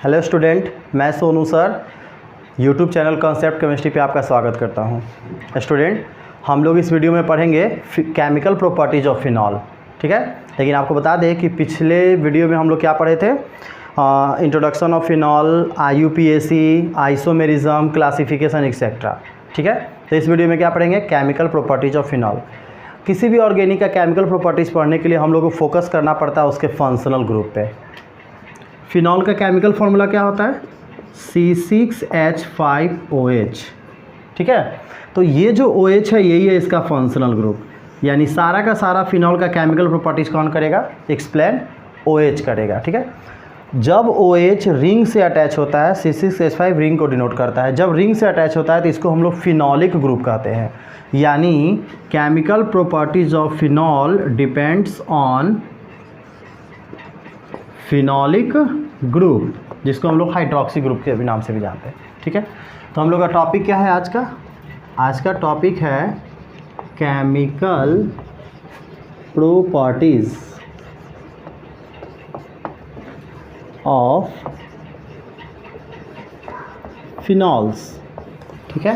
Hello student, मैं Sonu sir YouTube channel concept chemistry पे आपका स्वागत करता हूं। स्टूडेंट, हम लोग इस वीडियो में पढ़ेंगे केमिकल प्रॉपर्टीज ऑफ फिनॉल, ठीक है। लेकिन आपको बता दें कि पिछले वीडियो में हम लोग क्या पढ़े थे, introduction of phenol, IUPAC, isomerism, classification etcetera, ठीक है। तो इस वीडियो में क्या पढ़ेंगे, केमिकल प्रॉपर्टीज ऑफ फिनॉल। किसी भी ऑर्गेनिक का केमिकल प्रॉपर्टीज़ पढ़ने के लिए हम लोग को फोकस करना पड़ता है उसके फंक्शनल ग्रुप पे। फिनॉल का केमिकल फार्मूला क्या होता है, C6H5OH, ठीक है। तो ये जो OH है यही है इसका फंक्शनल ग्रुप, यानी सारा का सारा फिनॉल का केमिकल प्रॉपर्टीज़ कौन करेगा, एक्सप्लेन OH करेगा, ठीक है। जब OH रिंग से अटैच होता है, C6H5 रिंग को डिनोट करता है, जब रिंग से अटैच होता है तो इसको हम लोग फिनॉलिक ग्रुप कहते हैं। यानी chemical properties of phenol depends on phenolic group, जिसको हम लोग हाइड्रोक्सी ग्रुप के नाम से भी जानते हैं, ठीक है। तो हम लोग का टॉपिक क्या है आज का टॉपिक है केमिकल प्रॉपर्टीज ऑफ फिनॉल्स, ठीक है।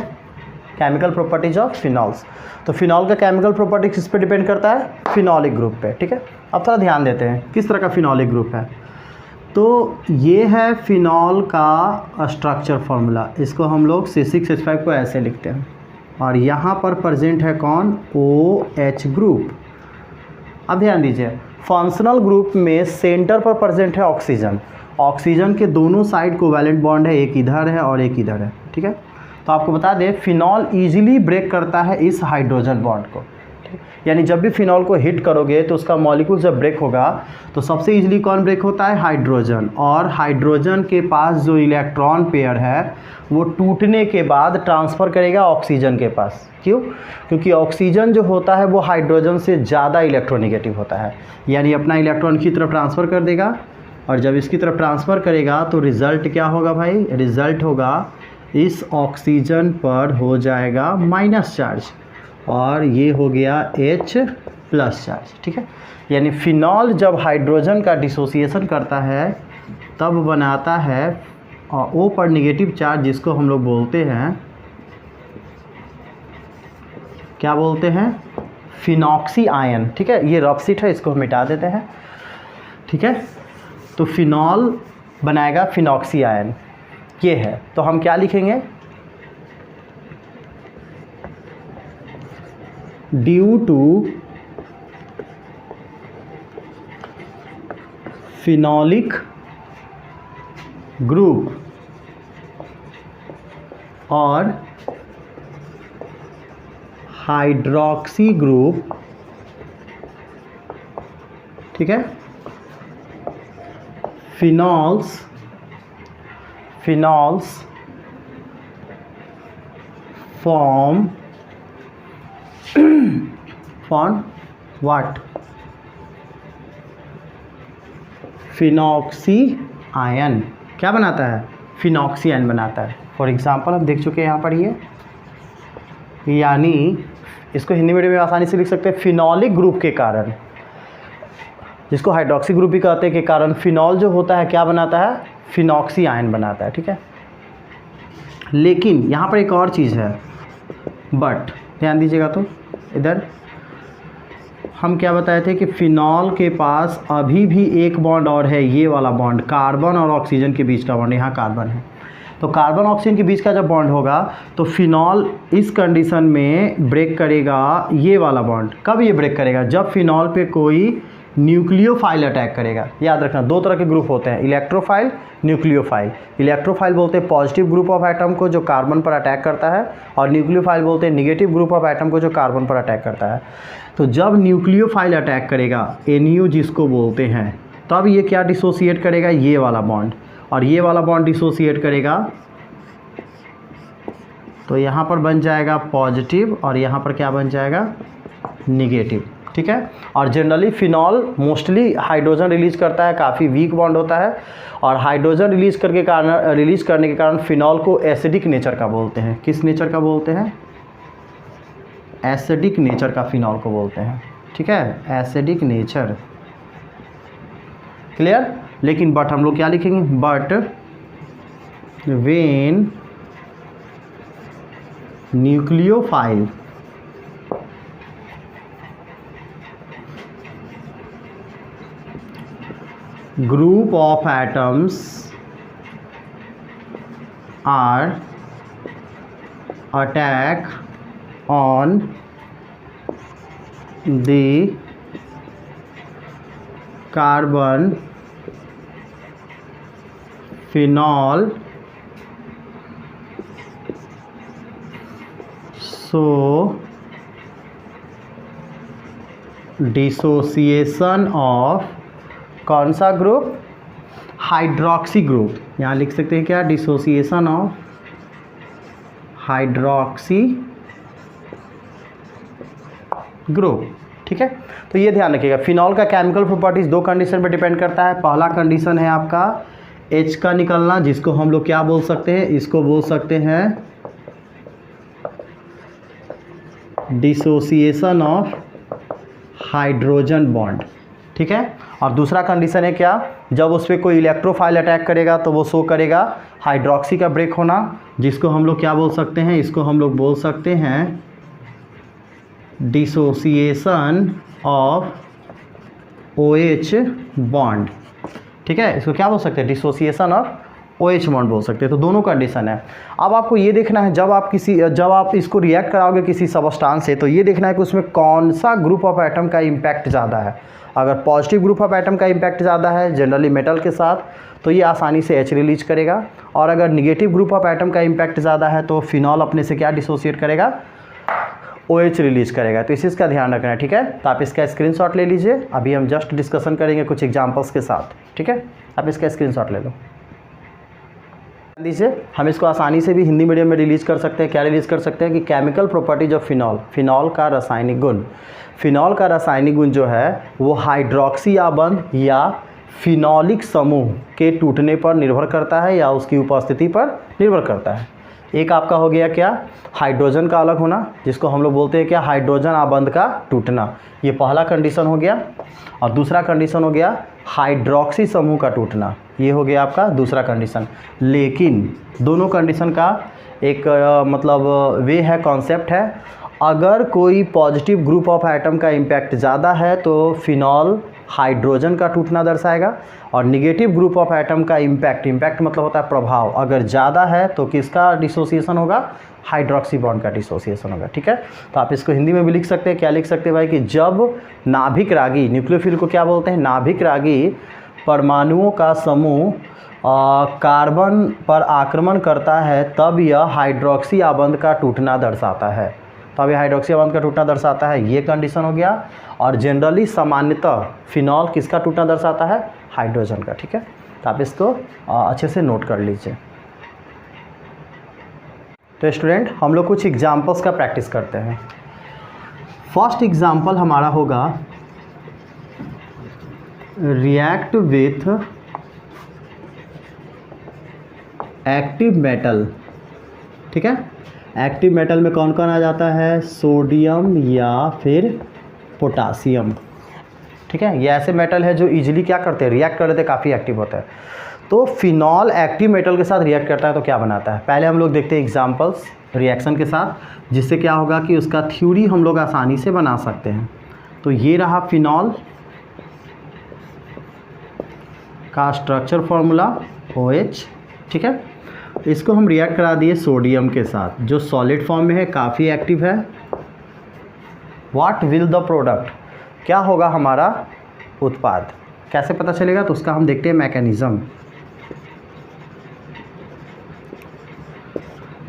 Chemical properties of phenols. तो फिनॉल का केमिकल प्रॉपर्टी किस पे डिपेंड करता है, फिनॉलिक ग्रुप पे, ठीक है। अब थोड़ा ध्यान देते हैं किस तरह का फिनॉलिक ग्रुप है। तो ये है फिनॉल का स्ट्रक्चर फार्मूला, इसको हम लोग C6H5 को ऐसे लिखते हैं, और यहाँ पर प्रेजेंट है कौन, OH ग्रुप। अब ध्यान दीजिए, फंक्शनल ग्रुप में सेंटर पर प्रेजेंट है ऑक्सीजन। ऑक्सीजन के दोनों साइड कोवैलेंट बॉन्ड है, एक इधर है और एक इधर है, ठीक है। तो आपको बता दें फिनॉल ईजिली ब्रेक करता है इस हाइड्रोजन बॉन्ड को, यानी जब भी फिनॉल को हिट करोगे तो उसका मॉलिक्यूल जब ब्रेक होगा तो सबसे इजीली कौन ब्रेक होता है, हाइड्रोजन। और हाइड्रोजन के पास जो इलेक्ट्रॉन पेयर है वो टूटने के बाद ट्रांसफ़र करेगा ऑक्सीजन के पास। क्यों? क्योंकि ऑक्सीजन जो होता है वो हाइड्रोजन से ज़्यादा इलेक्ट्रोनेगेटिव होता है, यानी अपना इलेक्ट्रॉन की तरफ ट्रांसफ़र कर देगा, और जब इसकी तरफ ट्रांसफ़र करेगा तो रिज़ल्ट क्या होगा भाई, रिज़ल्ट होगा इस ऑक्सीजन पर हो जाएगा माइनस चार्ज, और ये हो गया H प्लस चार्ज, ठीक है। यानी फिनॉल जब हाइड्रोजन का डिसोसिएशन करता है तब बनाता है O पर निगेटिव चार्ज, जिसको हम लोग बोलते हैं, क्या बोलते हैं, फिनॉक्सी आयन, ठीक है। ये रफ शीट है, इसको हम मिटा देते हैं, ठीक है। तो फिनॉल बनाएगा फिनॉक्सी आयन, ये है। तो हम क्या लिखेंगे, ड्यू टू फिनॉलिक ग्रुप और हाइड्रोक्सी ग्रुप, ठीक है, phenols form what, phenoxy ion. क्या बनाता है, फिनॉक्सी आयन बनाता है। फॉर एग्जांपल हम देख चुके हैं यहाँ पर ये, यानी इसको हिंदी मीडियम में आसानी से लिख सकते हैं, फिनॉलिक ग्रुप के कारण, जिसको हाइड्रोक्सी ग्रुप भी कहते हैं, के कारण फिनॉल जो होता है क्या बनाता है, फिनॉक्सी आयन बनाता है, ठीक है। लेकिन यहाँ पर एक और चीज़ है, बट ध्यान दीजिएगा। तो इधर हम क्या बताए थे कि फिनॉल के पास अभी भी एक बॉन्ड और है, ये वाला बॉन्ड, कार्बन और ऑक्सीजन के बीच का बॉन्ड, यहाँ कार्बन है। तो कार्बन ऑक्सीजन के बीच का जब बॉन्ड होगा तो फिनॉल इस कंडीशन में ब्रेक करेगा ये वाला बॉन्ड। कब ये ब्रेक करेगा, जब फिनॉल पे कोई न्यूक्लियोफाइल अटैक करेगा। याद रखना, दो तरह के ग्रुप होते हैं, इलेक्ट्रोफाइल, न्यूक्लियोफाइल। इलेक्ट्रोफाइल बोलते हैं पॉजिटिव ग्रुप ऑफ एटम को जो कार्बन पर अटैक करता है, और न्यूक्लियोफाइल बोलते हैं निगेटिव ग्रुप ऑफ एटम को जो कार्बन पर अटैक करता है। तो जब न्यूक्लियोफाइल अटैक करेगा, NU जिसको बोलते हैं, तब ये क्या डिसोसिएट करेगा, ये वाला बॉन्ड, और ये वाला बॉन्ड डिसोसिएट करेगा, तो यहाँ पर बन जाएगा पॉजिटिव और यहाँ पर क्या बन जाएगा, निगेटिव, ठीक है। और generally phenol mostly hydrogen release करता है, काफ़ी वीक बॉन्ड होता है, और हाइड्रोजन रिलीज करने के कारण फिनॉल को एसिडिक नेचर का बोलते हैं। किस नेचर का बोलते हैं, एसिडिक नेचर का फिनॉल को बोलते हैं, ठीक है, एसिडिक नेचर, क्लियर। लेकिन बट हम लोग क्या लिखेंगे, but when nucleophile group of atoms are attack on the carbon phenol, so dissociation of कौन सा ग्रुप, हाइड्रोक्सी ग्रुप, यहाँ लिख सकते हैं क्या, डिसोसिएशन ऑफ हाइड्रोक्सी ग्रुप। ठीक है, तो ये ध्यान रखिएगा। फिनॉल का केमिकल प्रॉपर्टीज दो कंडीशन पे डिपेंड करता है। पहला कंडीशन है आपका H का निकलना, जिसको हम लोग क्या बोल सकते हैं, इसको बोल सकते हैं डिसोसिएशन ऑफ हाइड्रोजन बॉन्ड। ठीक है, और दूसरा कंडीशन है क्या, जब उस पर कोई इलेक्ट्रोफाइल अटैक करेगा तो वो शो करेगा हाइड्रोक्सी का ब्रेक होना, जिसको हम लोग क्या बोल सकते हैं, इसको हम लोग बोल सकते हैं डिसोसिएशन ऑफ OH बॉन्ड। ठीक है, इसको क्या बोल सकते हैं, डिसोसिएशन ऑफ OH बॉन्ड बोल सकते हैं। तो दोनों कंडीशन है। अब आपको ये देखना है, जब आप इसको रिएक्ट कराओगे किसी सबस्टांस से, तो ये देखना है कि उसमें कौन सा ग्रुप ऑफ एटम का इम्पैक्ट ज़्यादा है। अगर पॉजिटिव ग्रुप ऑफ एटम का इम्पैक्ट ज़्यादा है जनरली मेटल के साथ, तो ये आसानी से H रिलीज करेगा, और अगर निगेटिव ग्रुप ऑफ एटम का इम्पैक्ट ज़्यादा है तो फिनॉल अपने से क्या डिसोसिएट करेगा, OH रिलीज करेगा। तो इस चीज़ का ध्यान रखना है। ठीक है, तो आप इसका स्क्रीनशॉट ले लीजिए। अभी हम जस्ट डिस्कशन करेंगे कुछ एग्जांपल्स के साथ। ठीक है, आप इसका स्क्रीनशॉट ले लो लीजिए। हम इसको आसानी से भी हिंदी मीडियम में रिलीज कर सकते हैं। क्या रिलीज कर सकते हैं कि chemical properties of phenol, phenol का रासायनिक गुण। फिनॉल का रासायनिक गुण जो है वो हाइड्रोक्सी आबंध या फिनॉलिक समूह के टूटने पर निर्भर करता है या उसकी उपस्थिति पर निर्भर करता है। एक आपका हो गया क्या, हाइड्रोजन का अलग होना, जिसको हम लोग बोलते हैं क्या, हाइड्रोजन आबंध का टूटना। ये पहला कंडीशन हो गया। और दूसरा कंडीशन हो गया हाइड्रोक्सी समूह का टूटना। ये हो गया आपका दूसरा कंडीशन। लेकिन दोनों कंडीशन का एक मतलब वे है, कॉन्सेप्ट है। अगर कोई पॉजिटिव ग्रुप ऑफ एटम का इम्पैक्ट ज़्यादा है तो फिनॉल हाइड्रोजन का टूटना दर्शाएगा, और निगेटिव ग्रुप ऑफ एटम का इम्पैक्ट मतलब होता है प्रभाव, अगर ज़्यादा है तो किसका डिसोसिएशन होगा, हाइड्रोक्सी बॉन्ड का डिसोसिएशन होगा। ठीक है, तो आप इसको हिंदी में भी लिख सकते हैं। क्या लिख सकते हैं भाई कि जब नाभिक रागी, न्यूक्लियोफिल को क्या बोलते हैं, नाभिक रागी परमाणुओं का समूह कार्बन पर आक्रमण करता है, तब यह हाइड्रोक्सी आबंध का टूटना दर्शाता है। तब यह हाइड्रोक्सी आबंध का टूटना दर्शाता है, ये कंडीशन हो गया। और जनरली सामान्यतः फिनॉल किसका टूटना दर्शाता है, हाइड्रोजन का। ठीक है, तो आप इसको अच्छे से नोट कर लीजिए। तो स्टूडेंट, हम लोग कुछ एग्जाम्पल्स का प्रैक्टिस करते हैं। फर्स्ट एग्जाम्पल हमारा होगा रिएक्ट विथ एक्टिव मेटल। ठीक है, एक्टिव मेटल में कौन कौन आ जाता है, सोडियम या फिर पोटासियम। ठीक है, ये ऐसे मेटल है जो इजीली क्या करते हैं, रिएक्ट कर देते हैं, काफ़ी एक्टिव होता है। तो फिनॉल एक्टिव मेटल के साथ रिएक्ट करता है तो क्या बनाता है, पहले हम लोग देखते हैं एग्जांपल्स रिएक्शन के साथ, जिससे क्या होगा कि उसका थ्योरी हम लोग आसानी से बना सकते हैं। तो ये रहा फिनॉल का स्ट्रक्चर फॉर्मूला OH। ठीक है, इसको हम रिएक्ट करा दिए सोडियम के साथ, जो सॉलिड फॉर्म में है, काफ़ी एक्टिव है। व्हाट विल द प्रोडक्ट, क्या होगा हमारा उत्पाद, कैसे पता चलेगा, तो उसका हम देखते हैं मैकेनिज़्म।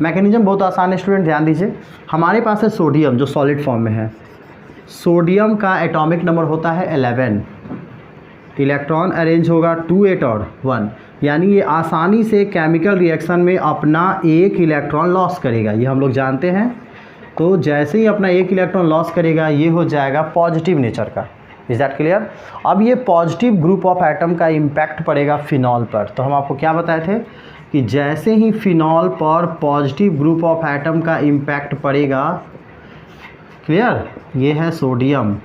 मैकेनिज़्म बहुत आसान है स्टूडेंट, ध्यान दीजिए। हमारे पास है सोडियम जो सॉलिड फॉर्म में है। सोडियम का एटॉमिक नंबर होता है 11, इलेक्ट्रॉन अरेंज होगा 2 8 और 1, यानी ये आसानी से केमिकल रिएक्शन में अपना एक इलेक्ट्रॉन लॉस करेगा, ये हम लोग जानते हैं। तो जैसे ही अपना एक इलेक्ट्रॉन लॉस करेगा ये हो जाएगा पॉजिटिव नेचर का। Is that clear. अब ये पॉजिटिव ग्रुप ऑफ एटम का इम्पैक्ट पड़ेगा फिनॉल पर। तो हम आपको क्या बताए थे कि जैसे ही फिनॉल पर पॉजिटिव ग्रुप ऑफ एटम का इम्पैक्ट पड़ेगा, क्लियर, ये है सोडियम,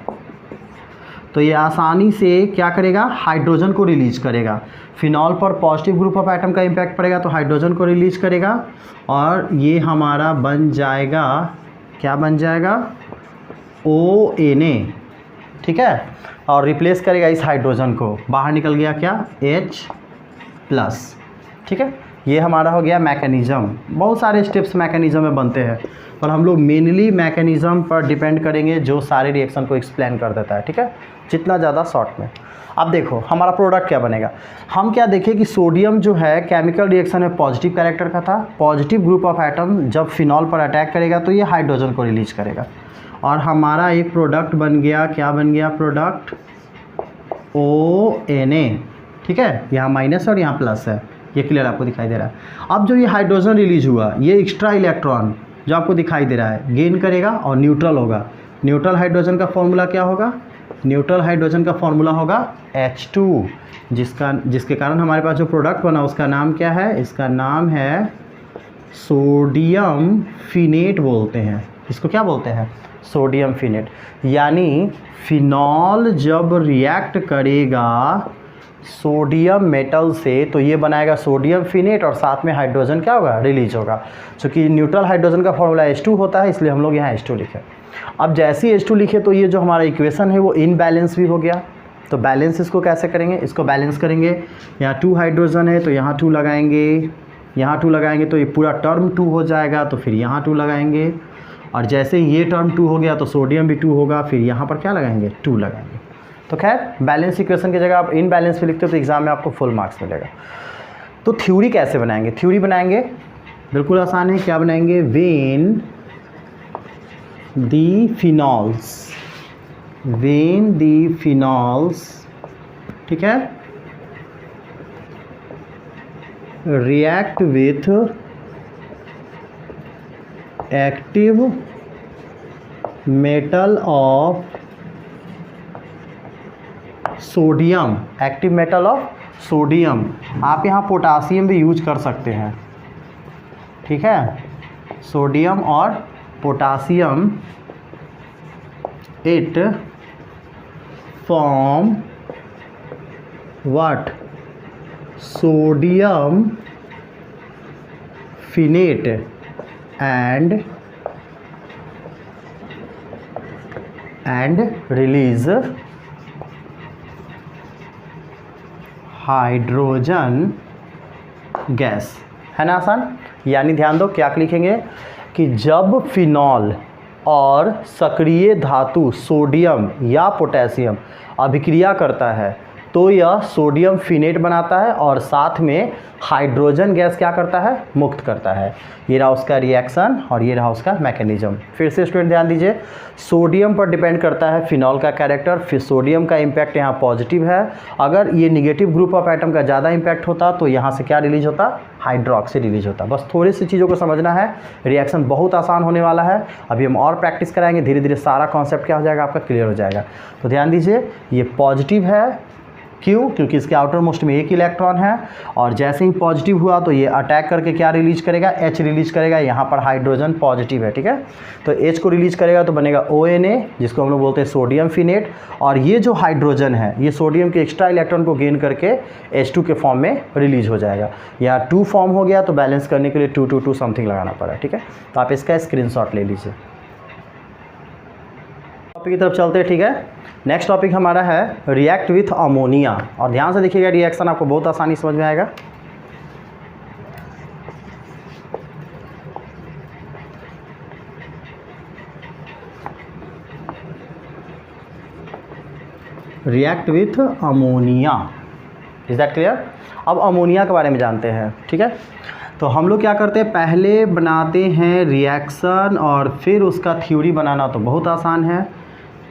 तो ये आसानी से क्या करेगा, हाइड्रोजन को रिलीज करेगा। फिनॉल पर पॉजिटिव ग्रुप ऑफ एटम का इम्पैक्ट पड़ेगा तो हाइड्रोजन को रिलीज करेगा, और ये हमारा बन जाएगा, क्या बन जाएगा, ONA, ठीक है, और रिप्लेस करेगा इस हाइड्रोजन को, बाहर निकल गया क्या, H+, ठीक है। ये हमारा हो गया मैकेनिज़्म। बहुत सारे स्टेप्स मैकेनिज़्म में बनते हैं, पर हम लोग मेनली मैकेनिज़्म पर डिपेंड करेंगे जो सारे रिएक्शन को एक्सप्लेन कर देता है, ठीक है, जितना ज़्यादा शॉर्ट में। अब देखो हमारा प्रोडक्ट क्या बनेगा। हम क्या देखें कि सोडियम जो है केमिकल रिएक्शन में पॉजिटिव कैरेक्टर का था। पॉजिटिव ग्रुप ऑफ एटम जब फिनॉल पर अटैक करेगा तो ये हाइड्रोजन को रिलीज करेगा, और हमारा एक प्रोडक्ट बन गया, क्या बन गया, प्रोडक्ट ONA, ठीक है। यहाँ माइनस और यहाँ प्लस है, ये क्लियर आपको दिखाई दे रहा है। अब जो ये हाइड्रोजन रिलीज हुआ, ये एक्स्ट्रा इलेक्ट्रॉन जो आपको दिखाई दे रहा है गेन करेगा और न्यूट्रल होगा। न्यूट्रल हाइड्रोजन का फॉर्मूला क्या होगा, न्यूट्रल हाइड्रोजन का फॉर्मूला होगा H2, जिसके कारण हमारे पास जो प्रोडक्ट बना उसका नाम क्या है, इसका नाम है सोडियम फिनेट बोलते हैं। इसको क्या बोलते हैं, सोडियम फिनेट। यानी फिनॉल जब रिएक्ट करेगा सोडियम मेटल से तो ये बनाएगा सोडियम फिनेट, और साथ में हाइड्रोजन क्या होगा, रिलीज होगा। क्योंकि न्यूट्रल हाइड्रोजन का फॉर्मूला H2 होता है, इसलिए हम लोग यहाँ H2 लिखे। अब जैसे ही H2 लिखे तो ये जो हमारा इक्वेशन है वो इनबैलेंस भी हो गया। तो बैलेंस इसको कैसे करेंगे, इसको बैलेंस करेंगे। यहाँ 2 हाइड्रोजन है तो यहाँ 2 लगाएंगे, यहाँ 2 लगाएंगे तो ये पूरा टर्म 2 हो जाएगा, तो फिर यहाँ 2 लगाएंगे, और जैसे ये टर्म 2 हो गया तो सोडियम भी 2 होगा, फिर यहाँ पर क्या लगाएंगे, 2 लगाएंगे। तो खैर बैलेंस इक्वेशन की जगह आप इनबैलेंस भी लिखते हो तो एग्जाम में आपको फुल मार्क्स मिलेगा। तो थ्योरी कैसे बनाएंगे, थ्योरी बनाएंगे बिल्कुल आसान है। क्या बनाएंगे, वेन दी फिनॉल्स, ठीक है, react with active metal of sodium, active metal of sodium, आप यहाँ पोटासियम भी यूज कर सकते हैं, ठीक है, सोडियम और potassium, it form what, sodium phenate and release hydrogen gas, है ना आसान। यानी ध्यान दो क्या लिखेंगे कि जब फिनॉल और सक्रिय धातु सोडियम या पोटेशियम अभिक्रिया करता है तो यह सोडियम फिनेट बनाता है और साथ में हाइड्रोजन गैस क्या करता है, मुक्त करता है। ये रहा उसका रिएक्शन और ये रहा उसका मैकेनिज्म। फिर से स्टूडेंट ध्यान दीजिए, सोडियम पर डिपेंड करता है फिनॉल का कैरेक्टर। फिर सोडियम का इम्पैक्ट यहाँ पॉजिटिव है, अगर ये निगेटिव ग्रुप ऑफ एटम का ज़्यादा इम्पैक्ट होता तो यहाँ से क्या रिलीज होता, हाइड्रोक्सी रिलीज होता। बस थोड़ी सी चीज़ों को समझना है, रिएक्शन बहुत आसान होने वाला है। अभी हम और प्रैक्टिस कराएंगे, धीरे धीरे सारा कॉन्सेप्ट क्या हो जाएगा आपका क्लियर हो जाएगा। तो ध्यान दीजिए, ये पॉजिटिव है, क्यों, क्योंकि इसके आउटर मोस्ट में एक इलेक्ट्रॉन है, और जैसे ही पॉजिटिव हुआ तो ये अटैक करके क्या रिलीज करेगा, H रिलीज करेगा। यहाँ पर हाइड्रोजन पॉजिटिव है, ठीक है, तो H को रिलीज करेगा तो बनेगा ONA, जिसको हम लोग बोलते हैं सोडियम फिनेट। और ये जो हाइड्रोजन है ये सोडियम के एक्स्ट्रा इलेक्ट्रॉन को गेन करके H2 के फॉर्म में रिलीज हो जाएगा। यहाँ 2 फॉर्म हो गया तो बैलेंस करने के लिए 2 2 2 समथिंग लगाना पड़ा, ठीक है। तो आप इसका स्क्रीनशॉट ले लीजिए। टॉपिक की तरफ चलते हैं, ठीक है। नेक्स्ट टॉपिक हमारा है रिएक्ट विथ अमोनिया, और ध्यान से देखिएगा रिएक्शन आपको बहुत आसानी समझ में आएगा। React with ammonia, is that clear. अब अमोनिया के बारे में जानते हैं, ठीक है। तो हम लोग क्या करते हैं, पहले बनाते हैं रिएक्शन और फिर उसका थ्योरी बनाना तो बहुत आसान है।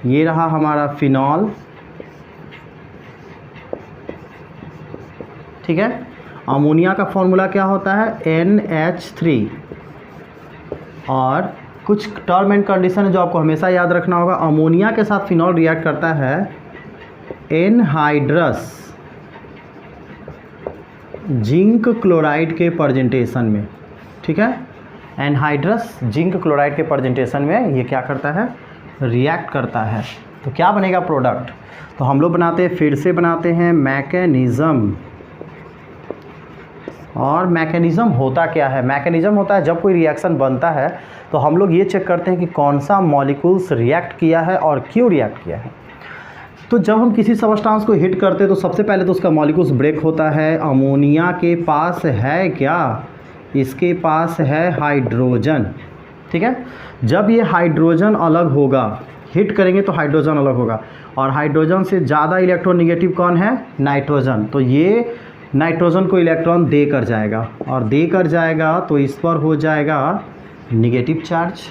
ये रहा हमारा फिनॉल, ठीक है। अमोनिया का फॉर्मूला क्या होता है, NH3, और कुछ टर्म एंड कंडीशन है जो आपको हमेशा याद रखना होगा। अमोनिया के साथ फिनॉल रिएक्ट करता है एनहाइड्रस जिंक क्लोराइड के प्रेजेंटेशन में, ठीक है। एनहाइड्रस जिंक क्लोराइड के प्रेजेंटेशन में ये क्या करता है, रिएक्ट करता है। तो क्या बनेगा प्रोडक्ट। तो हम लोग बनाते हैं, फिर से बनाते हैं मैकेनिज़्म। और मैकेनिज़्म होता क्या है, मैकेनिज़्म होता है जब कोई रिएक्शन बनता है तो हम लोग ये चेक करते हैं कि कौन सा मॉलिक्यूल्स रिएक्ट किया है और क्यों रिएक्ट किया है। तो जब हम किसी सबस्टांस को हिट करते हैं तो सबसे पहले तो उसका मॉलिक्यूल्स ब्रेक होता है। अमोनिया के पास है क्या, इसके पास है हाइड्रोजन, ठीक है। जब ये हाइड्रोजन अलग होगा, हिट करेंगे तो हाइड्रोजन अलग होगा, और हाइड्रोजन से ज़्यादा इलेक्ट्रोनेगेटिव कौन है, नाइट्रोजन। तो ये नाइट्रोजन को इलेक्ट्रॉन दे कर जाएगा, और दे कर जाएगा तो इस पर हो जाएगा निगेटिव चार्ज,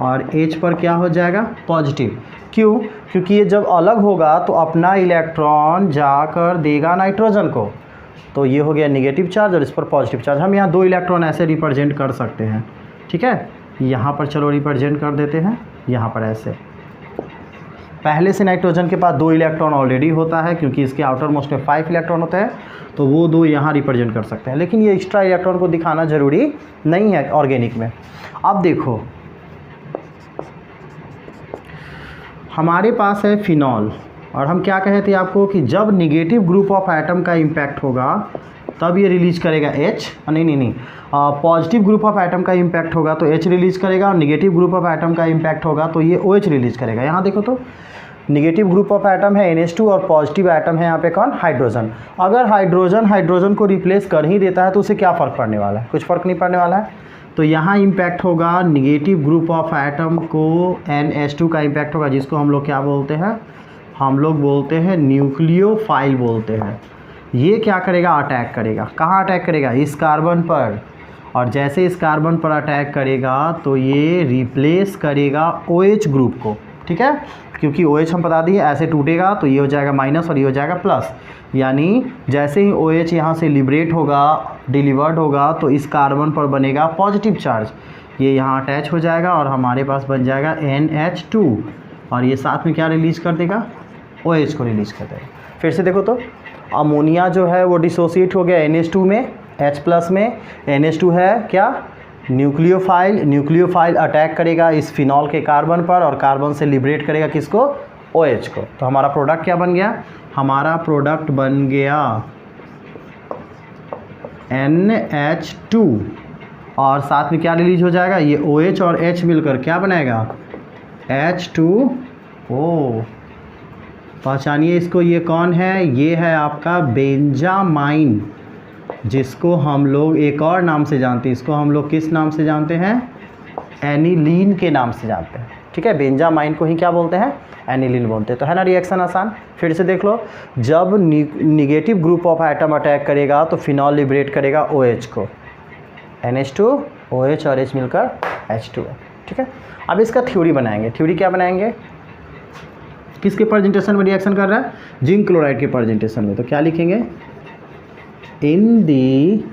और H पर क्या हो जाएगा, पॉजिटिव। क्यों, क्योंकि ये जब अलग होगा तो अपना इलेक्ट्रॉन जाकर देगा नाइट्रोजन को, तो ये हो गया निगेटिव चार्ज और इस पर पॉजिटिव चार्ज। हम यहाँ 2 इलेक्ट्रॉन ऐसे रिप्रेजेंट कर सकते हैं, ठीक है। यहाँ पर चलो रिप्रेजेंट कर देते हैं, यहाँ पर ऐसे। पहले से नाइट्रोजन के पास 2 इलेक्ट्रॉन ऑलरेडी होता है, क्योंकि इसके आउटर मोस्ट में 5 इलेक्ट्रॉन होते हैं, तो वो 2 यहाँ रिप्रेजेंट कर सकते हैं। लेकिन ये एक्स्ट्रा इलेक्ट्रॉन को दिखाना ज़रूरी नहीं है ऑर्गेनिक में। अब देखो हमारे पास है फिनॉल, और हम क्या कहे थे आपको कि जब निगेटिव ग्रुप ऑफ एटम का इम्पैक्ट होगा तब ये रिलीज करेगा H, नहीं पॉजिटिव ग्रुप ऑफ एटम का इम्पैक्ट होगा तो H रिलीज करेगा, और निगेटिव ग्रुप ऑफ एटम का इम्पैक्ट होगा तो ये OH रिलीज करेगा। यहाँ देखो तो निगेटिव ग्रुप ऑफ एटम है NH2 और पॉजिटिव एटम है यहाँ पे कौन, हाइड्रोजन। अगर हाइड्रोजन को रिप्लेस कर ही देता है तो उसे क्या फ़र्क पड़ने वाला है, कुछ फ़र्क नहीं पड़ने वाला है। तो यहाँ इम्पैक्ट होगा निगेटिव ग्रुप ऑफ एटम को NH2 का इम्पैक्ट होगा, जिसको हम लोग क्या बोलते हैं, हम लोग बोलते हैं न्यूक्लियोफाइल बोलते हैं। ये क्या करेगा, अटैक करेगा। कहाँ अटैक करेगा, इस कार्बन पर, और जैसे इस कार्बन पर अटैक करेगा तो ये रिप्लेस करेगा OH ग्रुप को, ठीक है। क्योंकि OH हम बता दिए ऐसे टूटेगा तो ये हो जाएगा माइनस और ये हो जाएगा प्लस, यानी जैसे ही OH यहाँ से लिबरेट होगा, डिलीवर्ड होगा, तो इस कार्बन पर बनेगा पॉजिटिव चार्ज, ये यहाँ अटैच हो जाएगा और हमारे पास बन जाएगा NH2, और ये साथ में क्या रिलीज़ कर देगा, OH को रिलीज़ कर देगा। फिर से देखो तो अमोनिया जो है वो डिसोसिएट हो गया NH2 में, H+ में। NH2 है क्या, न्यूक्लियोफाइल अटैक करेगा इस फिनॉल के कार्बन पर, और कार्बन से लिबरेट करेगा किसको, OH को। तो हमारा प्रोडक्ट क्या बन गया, हमारा प्रोडक्ट बन गया NH2, और साथ में क्या रिलीज हो जाएगा, ये OH और H मिलकर क्या बनाएगा, H2O। पहचानिए इसको, ये कौन है, ये है आपका बेंजामाइन, जिसको हम लोग एक और नाम से जानते हैं। इसको हम लोग किस नाम से जानते हैं, एनिलीन के नाम से जानते हैं, ठीक है। बेंजामाइन को ही क्या बोलते हैं, एनिलीन बोलते हैं। तो है ना रिएक्शन आसान। फिर से देख लो, जब negative group of atom attack करेगा तो फिनॉल लिबरेट करेगा OH को, NH2 OH और H मिलकर H2, ठीक है। अब इसका थ्योरी बनाएंगे। थ्योरी क्या बनाएंगे, किसके प्रेजेंटेशन में रिएक्शन कर रहा है, जिंक क्लोराइड के प्रेजेंटेशन में। तो क्या लिखेंगे, इन दी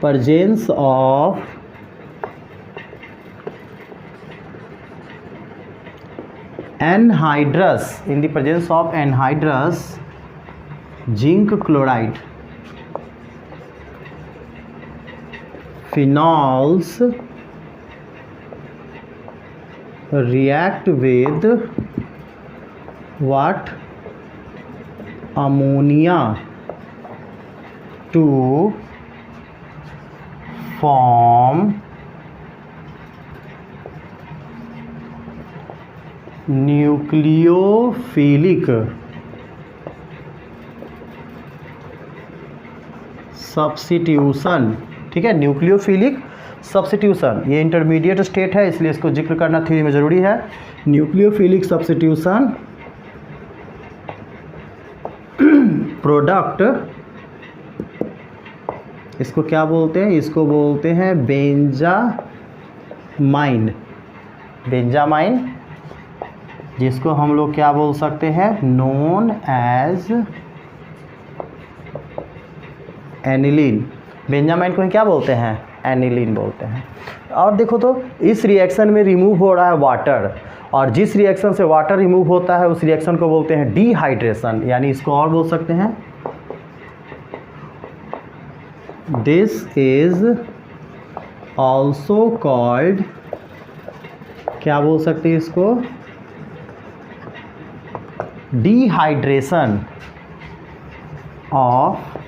presence of anhydrous, in the presence of anhydrous zinc chloride, phenols react with what, ammonia to form nucleophilic substitution, ठीक है। न्यूक्लियोफिलिक सब्स्टिट्यूशन ये इंटरमीडिएट स्टेट है, इसलिए इसको जिक्र करना थ्योरी में ज़रूरी है। न्यूक्लियोफिलिक सब्स्टिट्यूशन प्रोडक्ट, इसको क्या बोलते हैं, इसको बोलते हैं बेंजामाइन। बेंजामाइन जिसको हम लोग क्या बोल सकते हैं, नोन एज एनिलीन। बेंजामाइन को ही क्या बोलते हैं, एनिलीन बोलते हैं। और देखो तो इस रिएक्शन में रिमूव हो रहा है वाटर, और जिस रिएक्शन से वाटर रिमूव होता है उस रिएक्शन को बोलते हैं डिहाइड्रेशन, यानी इसको और बोल सकते हैं, दिस इज ऑल्सो कॉल्ड क्या बोल सकते हैं इसको, डिहाइड्रेशन ऑफ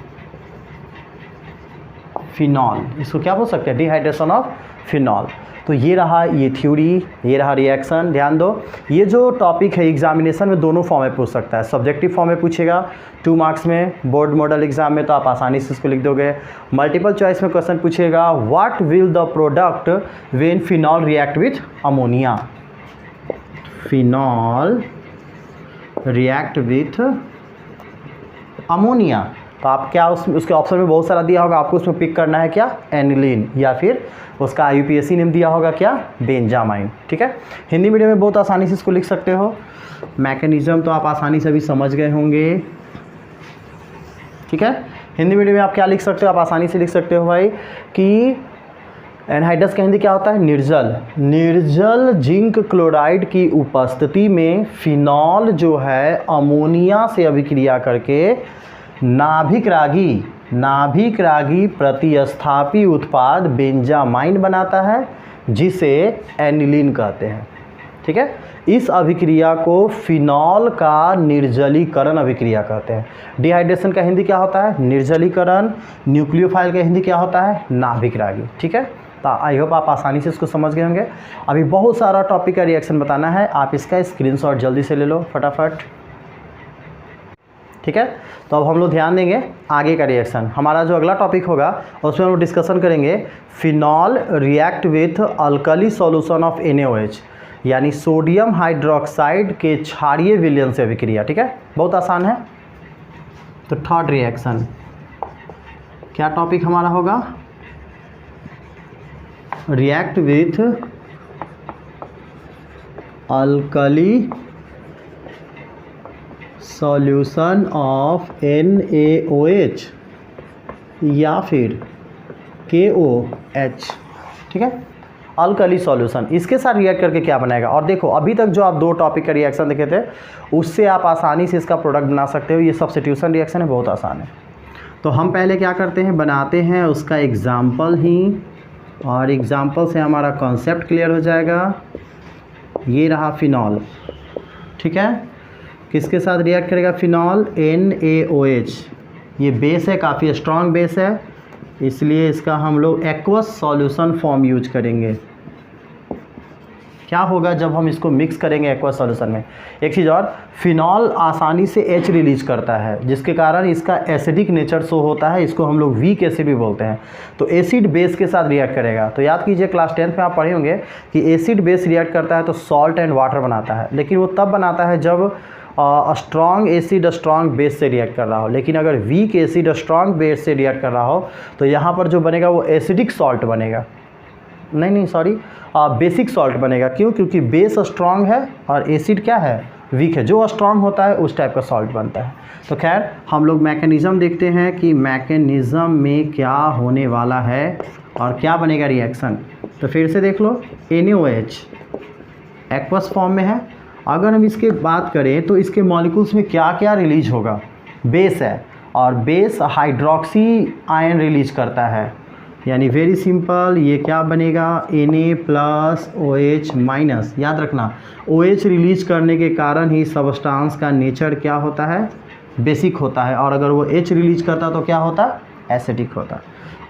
फिनॉल। इसको क्या बोल सकते हैं, डिहाइड्रेशन ऑफ फिनॉल। तो ये रहा ये थ्योरी, ये रहा रिएक्शन। ध्यान दो, ये जो टॉपिक है एग्जामिनेशन में दोनों फॉर्म में पूछ सकता है। सब्जेक्टिव फॉर्म में पूछेगा 2 मार्क्स में, बोर्ड मॉडल एग्जाम में तो आप आसानी से इसको लिख दोगे। मल्टीपल चॉइस में क्वेश्चन पूछेगा what will the product when phenol react with ammonia, phenol react with ammonia. तो आप क्या उसके ऑप्शन में बहुत सारा दिया होगा, आपको उसमें पिक करना है क्या, एनिलीन, या फिर उसका IUPAC नेम दिया होगा क्या, बेंजामाइन। ठीक है, हिंदी मीडियम में बहुत आसानी से इसको लिख सकते हो। मैकेनिज्म तो आप आसानी से भी समझ गए होंगे। ठीक है, हिंदी मीडियम में आप क्या लिख सकते हो, आप आसानी से लिख सकते हो भाई कि एनहाइड्रस का हिंदी क्या होता है, निर्जल। निर्जल जिंक क्लोराइड की उपस्थिति में फिनॉल जो है अमोनिया से अभिक्रिया करके नाभिक रागी प्रतिस्थापी उत्पाद बेंजामाइन बनाता है, जिसे एनिलीन कहते हैं। ठीक है, इस अभिक्रिया को फिनॉल का निर्जलीकरण अभिक्रिया कहते हैं। डिहाइड्रेशन का हिंदी क्या होता है, निर्जलीकरण। न्यूक्लियोफाइल का हिंदी क्या होता है, नाभिक रागी। ठीक है, तो आई होप आप आसानी से इसको समझ गए होंगे। अभी बहुत सारा टॉपिक का रिएक्शन बताना है, आप इसका स्क्रीनशॉट जल्दी से ले लो फटाफट। ठीक है, तो अब हम लोग ध्यान देंगे आगे का रिएक्शन। हमारा जो अगला टॉपिक होगा उसमें हम लोग डिस्कशन करेंगे phenol react with alkali solution of NaOH, यानी सोडियम हाइड्रोक्साइड के क्षारीय विलयन से अभिक्रिया। ठीक है, बहुत आसान है। तो थर्ड रिएक्शन क्या टॉपिक हमारा होगा, react with alkali solution of NaOH या फिर KOH। ठीक है, अल्कली सॉल्यूशन, इसके साथ रिएक्ट करके क्या बनाएगा। और देखो अभी तक जो आप 2 टॉपिक का रिएक्शन देखे थे उससे आप आसानी से इसका प्रोडक्ट बना सकते हो। ये सब्स्टिट्यूशन रिएक्शन है, बहुत आसान है। तो हम पहले क्या करते हैं, बनाते हैं उसका एग्जाम्पल ही, और एग्जाम्पल से हमारा कॉन्सेप्ट क्लियर हो जाएगा। ये रहा फिनॉल। ठीक है, किसके साथ रिएक्ट करेगा फिनॉल, NaOH। ये बेस है, काफ़ी स्ट्रॉन्ग बेस है, इसलिए इसका हम लोग एक्वस सॉल्यूशन फॉर्म यूज करेंगे। क्या होगा जब हम इसको मिक्स करेंगे एक्वस सॉल्यूशन में, एक चीज़ और, फिनॉल आसानी से H रिलीज करता है, जिसके कारण इसका एसिडिक नेचर शो होता है। इसको हम लोग वीक एसिड भी बोलते हैं। तो एसिड बेस के साथ रिएक्ट करेगा। तो याद कीजिए क्लास 10th में आप पढ़े होंगे कि एसिड बेस रिएक्ट करता है तो सॉल्ट एंड वाटर बनाता है, लेकिन वो तब बनाता है जब स्ट्रॉन्ग एसिड स्ट्रॉन्ग बेस से रिएक्ट कर रहा हो। लेकिन अगर वीक एसिड स्ट्रॉन्ग बेस से रिएक्ट कर रहा हो तो यहाँ पर जो बनेगा वो एसिडिक सॉल्ट बनेगा, नहीं सॉरी, बेसिक सॉल्ट बनेगा। क्यों, क्योंकि बेस स्ट्रॉन्ग है और एसिड क्या है, वीक है। जो स्ट्रॉन्ग होता है उस टाइप का सॉल्ट बनता है। तो खैर हम लोग मैकेनिज़्म देखते हैं कि मैकेनिज़्म में क्या होने वाला है और क्या बनेगा रिएक्शन। तो फिर से देख लो, NaOH एक्वस फॉर्म में है। अगर हम इसके बात करें तो इसके मॉलिक्यूल्स में क्या क्या रिलीज होगा, बेस है और बेस हाइड्रोक्सी आयन रिलीज करता है, यानी वेरी सिंपल ये क्या बनेगा, Na+OH-। याद रखना OH रिलीज करने के कारण ही सब्सटेंस का नेचर क्या होता है, बेसिक होता है, और अगर वो H रिलीज करता तो क्या होता, एसिडिक होता।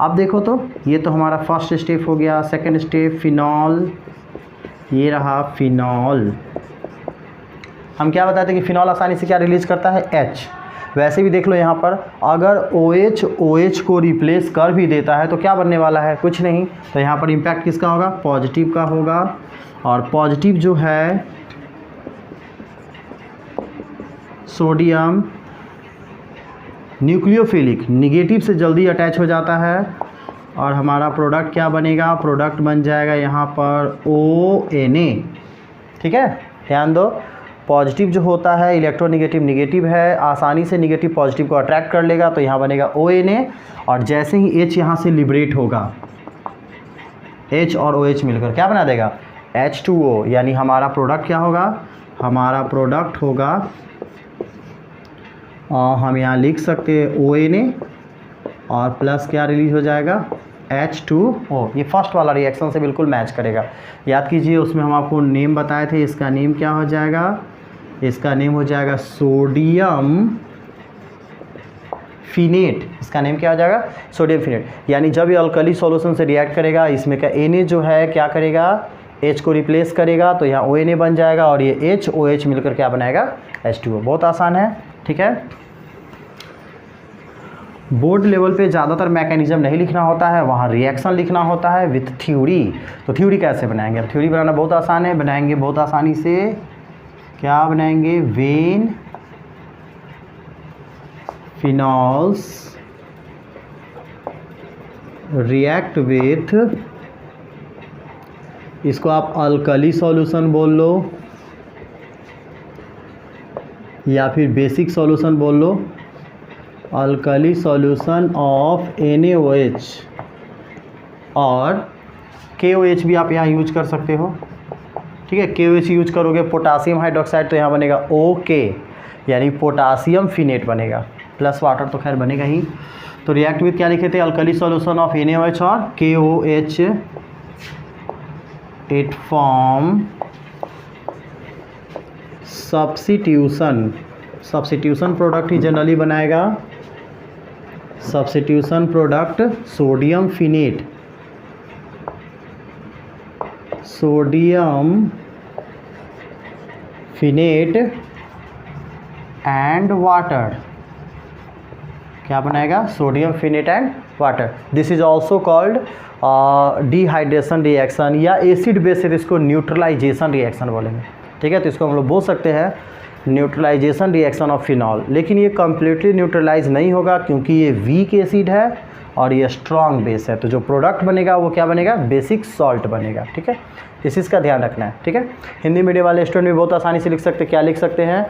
अब देखो तो ये तो हमारा फर्स्ट स्टेप हो गया। सेकेंड स्टेप फिनॉल, ये रहा फिनॉल। हम क्या बताते हैं कि फिनॉल आसानी से क्या रिलीज करता है, H। वैसे भी देख लो यहाँ पर अगर OH को रिप्लेस कर भी देता है तो क्या बनने वाला है, कुछ नहीं। तो यहाँ पर इम्पैक्ट किसका होगा, पॉजिटिव का होगा। और पॉजिटिव जो है सोडियम न्यूक्लियोफिलिक, निगेटिव से जल्दी अटैच हो जाता है और हमारा प्रोडक्ट क्या बनेगा, प्रोडक्ट बन जाएगा यहाँ पर ONA। ठीक है, ध्यान दो, पॉजिटिव जो होता है इलेक्ट्रोनेगेटिव निगेटिव है, आसानी से निगेटिव पॉजिटिव को अट्रैक्ट कर लेगा, तो यहाँ बनेगा ONA। और जैसे ही H यहाँ से लिबरेट होगा, H और OH मिलकर क्या बना देगा, H2O। यानी हमारा प्रोडक्ट क्या होगा, हमारा प्रोडक्ट होगा हम यहाँ लिख सकते हैं ONA और प्लस क्या रिलीज हो जाएगा, H2O, ये फर्स्ट वाला रिएक्शन से बिल्कुल मैच करेगा। याद कीजिए उसमें हम आपको नेम बताए थे, इसका नेम क्या हो जाएगा, इसका नेम हो जाएगा सोडियम फिनेट। इसका नेम क्या हो जाएगा, सोडियम फिनेट। यानी जब ये अल्कली सॉल्यूशन से रिएक्ट करेगा, इसमें का Na जो है क्या करेगा, H को रिप्लेस करेगा, तो यहाँ ONA बन जाएगा और ये HOH मिलकर क्या बनाएगा, H2O। बहुत आसान है, ठीक है। बोर्ड लेवल पे ज़्यादातर मैकेनिज्म नहीं लिखना होता है, वहाँ रिएक्शन लिखना होता है विथ थ्योरी। तो थ्योरी कैसे बनाएंगे, अब थ्योरी बनाना बहुत आसान है, बनाएंगे बहुत आसानी से। क्या बनाएंगे, वेन फिनॉल्स रिएक्ट विथ, इसको आप अल्कली सॉल्यूशन बोल लो या फिर बेसिक सॉल्यूशन बोल लो, अल्कली सॉल्यूशन ऑफ NaOH, और KOH भी आप यहाँ यूज कर सकते हो, ठीक है। KOH यूज करोगे पोटासियम हाइड्रोक्साइड, तो यहाँ बनेगा OK, यानी पोटासियम फिनेट बनेगा, प्लस वाटर तो खैर बनेगा ही। तो रिएक्ट विथ क्या लिखे थे, अल्कली सॉल्यूशन ऑफ NaOH और KOH, it form substitution product ही जनरली बनाएगा, substitution product sodium phenate, and water. क्या बनाएगा, sodium phenate and water. This is also called dehydration reaction, या एसिड बेस से इसको न्यूट्रलाइजेशन रिएक्शन बोलेंगे, ठीक है। तो इसको हम लोग बोल सकते हैं न्यूट्रलाइजेशन रिएक्शन ऑफ फिनॉल। लेकिन ये कम्प्लीटली न्यूट्रलाइज नहीं होगा क्योंकि ये वीक एसिड है और ये स्ट्रॉन्ग बेस है, तो जो प्रोडक्ट बनेगा वो क्या बनेगा, बेसिक सॉल्ट बनेगा, ठीक है। इस चीज़ का ध्यान रखना है, ठीक है। हिंदी मीडियम वाले स्टूडेंट भी बहुत आसानी से लिख सकते हैं, क्या लिख सकते हैं,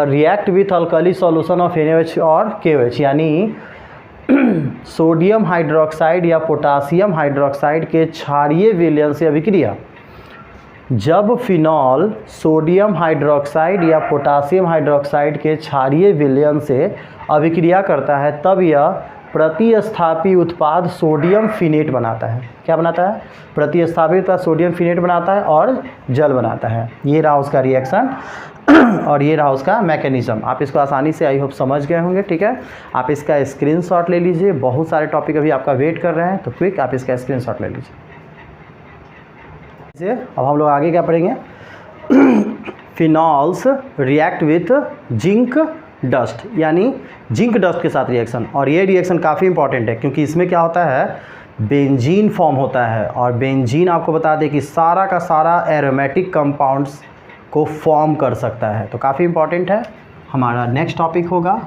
react with alkali solution of NaOH और KOH, यानी सोडियम हाइड्रोक्साइड या पोटासियम हाइड्रोक्साइड के क्षारीय विलयन से अभिक्रिया। जब फिनॉल सोडियम हाइड्रोक्साइड या पोटासियम हाइड्रोक्साइड के क्षारीय विलयन से अभिक्रिया करता है, तब यह प्रतिस्थापी उत्पाद सोडियम फिनेट बनाता है। क्या बनाता है, प्रतिस्थापी उत्पाद सोडियम फिनेट बनाता है और जल बनाता है। ये रहा उसका रिएक्शन और ये रहा उसका मैकेनिज्म। आप इसको आसानी से आई होप समझ गए होंगे, ठीक है। आप इसका स्क्रीनशॉट ले लीजिए, बहुत सारे टॉपिक अभी आपका वेट कर रहे हैं, तो क्विक आप इसका स्क्रीनशॉट ले लीजिए। अब हम लोग आगे क्या पढ़ेंगे, phenols react with zinc dust, यानी जिंक डस्ट के साथ रिएक्शन। और ये रिएक्शन काफ़ी इंपॉर्टेंट है क्योंकि इसमें क्या होता है, बेंजीन फॉर्म होता है, और बेंजीन आपको बता दें कि सारा का सारा एरोमेटिक कंपाउंड्स को फॉर्म कर सकता है, तो काफ़ी इंपॉर्टेंट है। हमारा नेक्स्ट टॉपिक होगा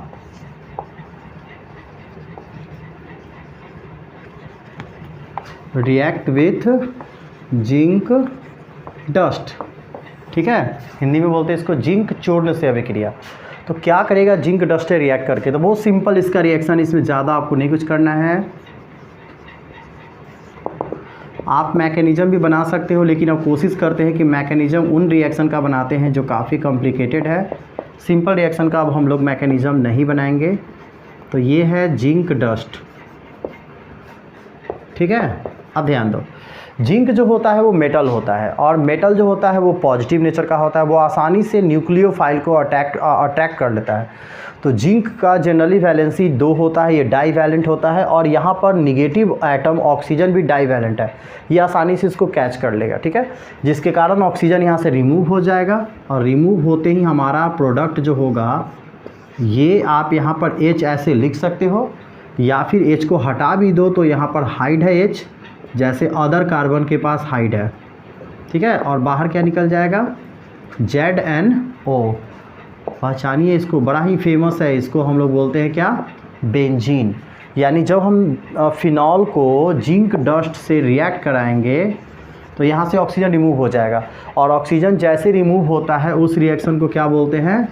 रिएक्ट विथ जिंक डस्ट, ठीक है। हिंदी में बोलते हैं इसको जिंक चूर्ण से अभिक्रिया। तो क्या करेगा जिंक डस्ट से रिएक्ट करके, तो बहुत सिंपल इसका रिएक्शन, इसमें ज़्यादा आपको नहीं कुछ करना है। आप मैकेनिज्म भी बना सकते हो, लेकिन अब कोशिश करते हैं कि मैकेनिज्म उन रिएक्शन का बनाते हैं जो काफ़ी कॉम्प्लिकेटेड है। सिंपल रिएक्शन का अब हम लोग मैकेनिज्म नहीं बनाएंगे। तो ये है जिंक डस्ट, ठीक है। अब ध्यान दो, जिंक जो होता है वो मेटल होता है, और मेटल जो होता है वो पॉजिटिव नेचर का होता है, वो आसानी से न्यूक्लियोफाइल को अटैक कर लेता है। तो जिंक का जनरली वैलेंसी 2 होता है, ये डाई वैलेंट होता है, और यहाँ पर निगेटिव एटम ऑक्सीजन भी डाई वैलेंट है, ये आसानी से इसको कैच कर लेगा, ठीक है। जिसके कारण ऑक्सीजन यहाँ से रिमूव हो जाएगा, और रिमूव होते ही हमारा प्रोडक्ट जो होगा, ये आप यहाँ पर H ऐसे लिख सकते हो, या फिर H को हटा भी दो तो यहाँ पर हाइड है H, जैसे अदर कार्बन के पास हाइड है, ठीक है। और बाहर क्या निकल जाएगा, ZnO। पहचानिए इसको, बड़ा ही फेमस है, इसको हम लोग बोलते हैं क्या, बेंजीन। यानी जब हम फिनॉल को जिंक डस्ट से रिएक्ट कराएंगे तो यहाँ से ऑक्सीजन रिमूव हो जाएगा, और ऑक्सीजन जैसे रिमूव होता है उस रिएक्शन को क्या बोलते हैं,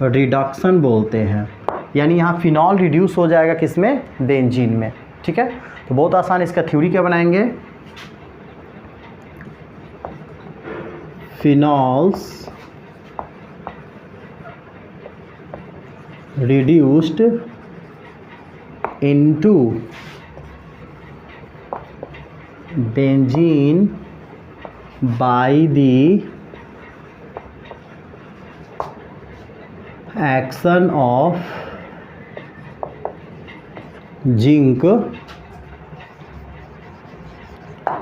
रिडक्शन बोलते हैं। यानी यहाँ फिनॉल रिड्यूस हो जाएगा किसमें, बेंजीन में, ठीक है। तो बहुत आसान, इसका थ्योरी क्या बनाएंगे, phenols reduced into benzene by the action of zinc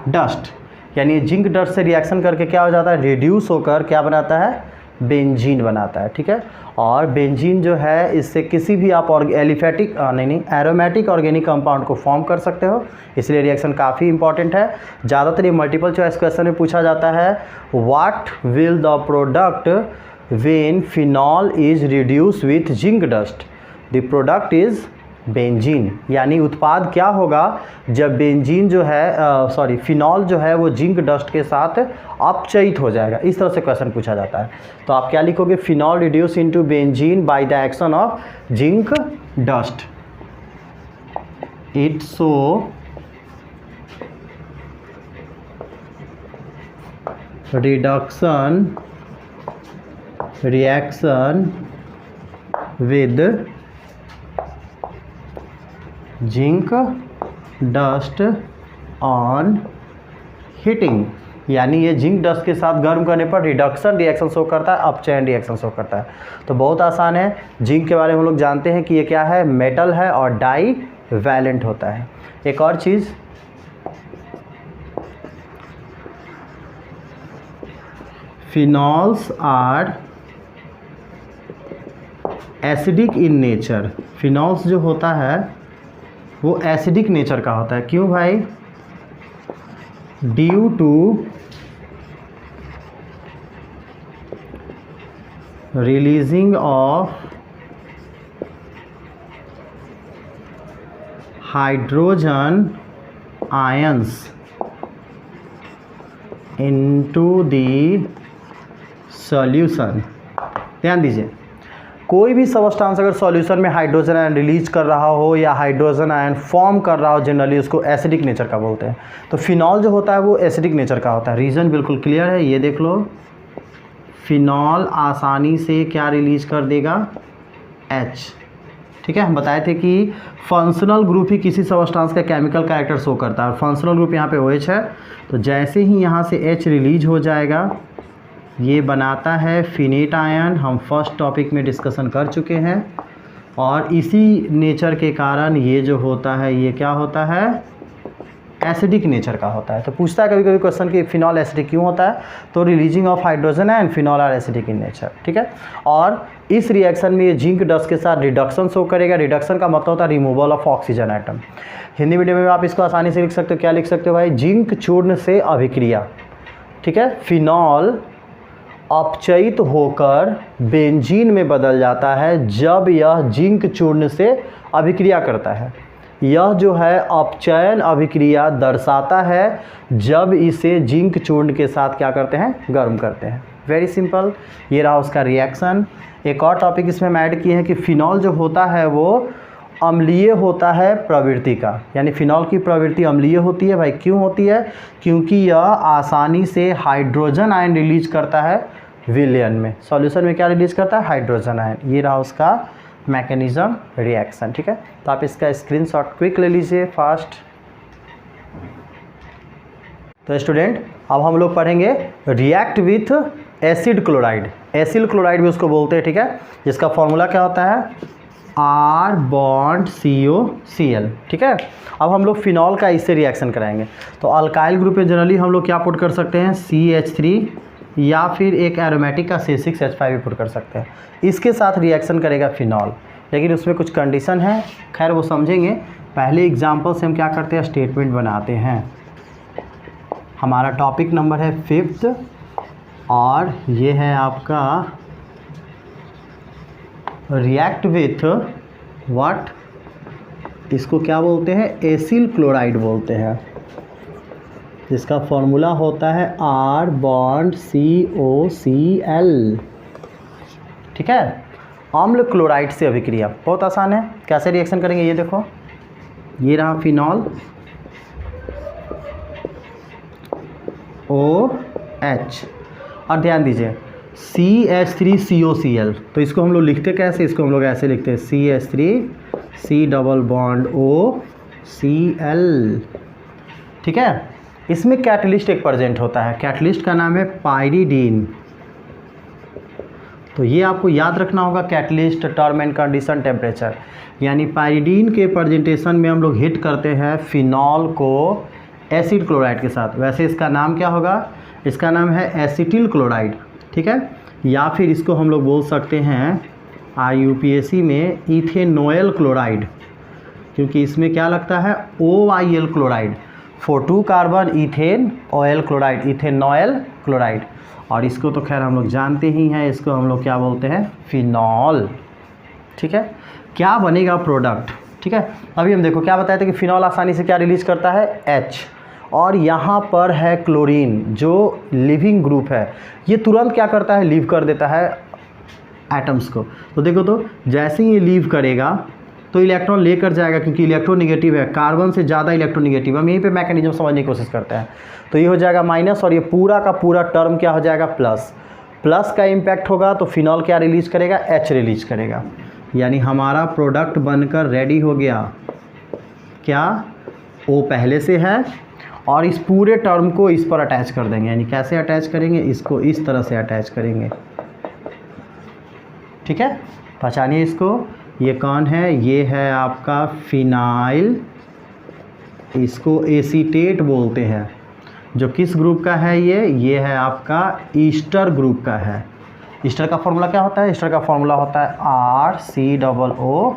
dust, यानी जिंक डस्ट से रिएक्शन करके क्या हो जाता है, रिड्यूस होकर क्या बनाता है, बेंजीन बनाता है। ठीक है, और बेंजीन जो है इससे किसी भी आप एरोमेटिक ऑर्गेनिक कंपाउंड को फॉर्म कर सकते हो, इसलिए रिएक्शन काफ़ी इंपॉर्टेंट है। ज़्यादातर ये मल्टीपल चॉइस क्वेश्चन में पूछा जाता है, what will the product when phenol is reduce with zinc dust, the product is benzene, यानी उत्पाद क्या होगा जब बेंजीन जो है फिनॉल जो है वो जिंक डस्ट के साथ अपचयित हो जाएगा। इस तरह से क्वेश्चन पूछा जाता है। तो आप क्या लिखोगे, phenol reduce into benzene by the action of zinc dust, it so reaction with zinc dust on heating, यानी ये जिंक डस्ट के साथ गर्म करने पर रिडक्शन रिएक्शन शो करता है, अपचयन रिएक्शन शो करता है। तो बहुत आसान है। जिंक के बारे में हम लोग जानते हैं कि ये क्या है, मेटल है और डाई वैलेंट होता है। एक और चीज़, phenols are acidic in nature, phenols जो होता है वो एसिडिक नेचर का होता है। क्यों भाई, due to releasing of hydrogen ions into the solution. ध्यान दीजिए, कोई भी सबस्टांस अगर सॉल्यूशन में हाइड्रोजन आयन रिलीज कर रहा हो या हाइड्रोजन आयन फॉर्म कर रहा हो, जनरली उसको एसिडिक नेचर का बोलते हैं। तो फिनॉल जो होता है वो एसिडिक नेचर का होता है। रीज़न बिल्कुल क्लियर है, ये देख लो, फिनॉल आसानी से क्या रिलीज कर देगा, H। ठीक है, हम बताए थे कि फंक्शनल ग्रुप ही किसी सबस्टांस का केमिकल कैरेक्टर शो करता है, और फंक्शनल ग्रुप यहाँ पे OH है। तो जैसे ही यहाँ से H रिलीज हो जाएगा, ये बनाता है फिनेट आयन, हम फर्स्ट टॉपिक में डिस्कशन कर चुके हैं। और इसी नेचर के कारण ये जो होता है ये क्या होता है, एसिडिक नेचर का होता है। तो पूछता है कभी कभी क्वेश्चन कि फिनॉल एसिडिक क्यों होता है, तो releasing of hydrogen ion, phenol are acidic in nature. ठीक है, और इस रिएक्शन में ये जिंक डस्ट के साथ रिडक्शन शो करेगा। रिडक्शन का मतलब होता है removal of oxygen atom. Hindi medium में आप इसको आसानी से लिख सकते हो, क्या लिख सकते हो भाई, जिंक चूर्ण से अभिक्रिया। ठीक है, फिनॉल अपचयित होकर बेंजीन में बदल जाता है जब यह जिंक चूर्ण से अभिक्रिया करता है। यह जो है अपचयन अभिक्रिया दर्शाता है जब इसे जिंक चूर्ण के साथ क्या करते हैं, गर्म करते हैं। वेरी सिंपल, ये रहा उसका रिएक्शन। एक और टॉपिक इसमें हम ऐड किए हैं कि फिनॉल जो होता है वो अम्लीय होता है प्रवृत्ति का, यानी फिनॉल की प्रवृत्ति अम्लीय होती है। भाई क्यों होती है, क्योंकि यह आसानी से हाइड्रोजन आयन रिलीज करता है विलयन में। सॉल्यूशन में क्या रिलीज करता है, हाइड्रोजन आयन। ये रहा उसका मैकेनिज्म रिएक्शन। ठीक है, तो आप इसका स्क्रीनशॉट क्विक ले लीजिए फास्ट। तो स्टूडेंट अब हम लोग पढ़ेंगे react with acid chloride. Acyl chloride भी उसको बोलते हैं। ठीक है, जिसका फॉर्मूला क्या होता है, R बॉन्ड COCl। ठीक है, अब हम लोग फिनॉल का इससे रिएक्शन कराएंगे। तो अल्काइल ग्रुप में जनरली हम लोग क्या पुट कर सकते हैं, CH3, या फिर एक एरोमेटिक का C6H5 भी पुट कर सकते हैं। इसके साथ रिएक्शन करेगा फिनॉल, लेकिन उसमें कुछ कंडीशन है, खैर वो समझेंगे। पहले एग्जाम्पल से हम क्या करते हैं, स्टेटमेंट बनाते हैं। हमारा टॉपिक नंबर है 5th, और ये है आपका रिएक्ट विथ व्हाट, इसको क्या बोलते हैं, एसिल क्लोराइड बोलते हैं, जिसका फॉर्मूला होता है R बॉन्ड COCl। ठीक है, अम्ल क्लोराइड से अभिक्रिया बहुत आसान है। कैसे रिएक्शन करेंगे ये देखो, ये रहा फिनॉल OH, और ध्यान दीजिए CH3COCl। तो इसको हम लोग लिखते कैसे, इसको हम लोग ऐसे लिखते हैं CH3 C double bond OCl। ठीक है, इसमें कैटलिस्ट एक प्रेजेंट होता है, कैटलिस्ट का नाम है पायरीडीन। तो ये आपको याद रखना होगा, catalyst, term and condition, temperature. यानी पायरीडीन के प्रेजेंटेशन में हम लोग हिट करते हैं फिनॉल को एसिड क्लोराइड के साथ। वैसे इसका नाम क्या होगा, इसका नाम है एसिटिल क्लोराइड, ठीक है। या फिर इसको हम लोग बोल सकते हैं IUPAC में इथेनॉयल क्लोराइड, क्योंकि इसमें क्या लगता है OIL chloride, for 2 carbon ethanoyl chloride, ethanoyl chloride. और इसको तो खैर हम लोग जानते ही हैं, इसको हम लोग क्या बोलते हैं, फिनॉल, ठीक है। क्या बनेगा प्रोडक्ट, ठीक है। अभी हम देखो क्या बताया था कि फिनॉल आसानी से क्या रिलीज करता है, H, और यहाँ पर है क्लोरीन जो लिविंग ग्रुप है, ये तुरंत क्या करता है, लीव कर देता है एटम्स को। तो देखो तो जैसे ही ये लीव करेगा तो इलेक्ट्रॉन लेकर जाएगा, क्योंकि इलेक्ट्रोनेगेटिव है, कार्बन से ज़्यादा इलेक्ट्रोनेगेटिव। हम यहीं पे मैकेनिज्म समझने की कोशिश करते हैं। तो ये हो जाएगा माइनस और ये पूरा का पूरा टर्म क्या हो जाएगा, प्लस। प्लस का इम्पैक्ट होगा तो फिनॉल क्या रिलीज करेगा, H रिलीज करेगा। यानी हमारा प्रोडक्ट बनकर रेडी हो गया। क्या O पहले से है और इस पूरे टर्म को इस पर अटैच कर देंगे। यानी कैसे अटैच करेंगे, इसको इस तरह से अटैच करेंगे, ठीक है। पहचानिए इसको, ये कौन है, ये है आपका फिनाइल, इसको एसीटेट बोलते हैं। जो किस ग्रुप का है ये है आपका ईस्टर ग्रुप का है। ईस्टर का फॉर्मूला क्या होता है, ईस्टर का फॉर्मूला होता है RCOOR,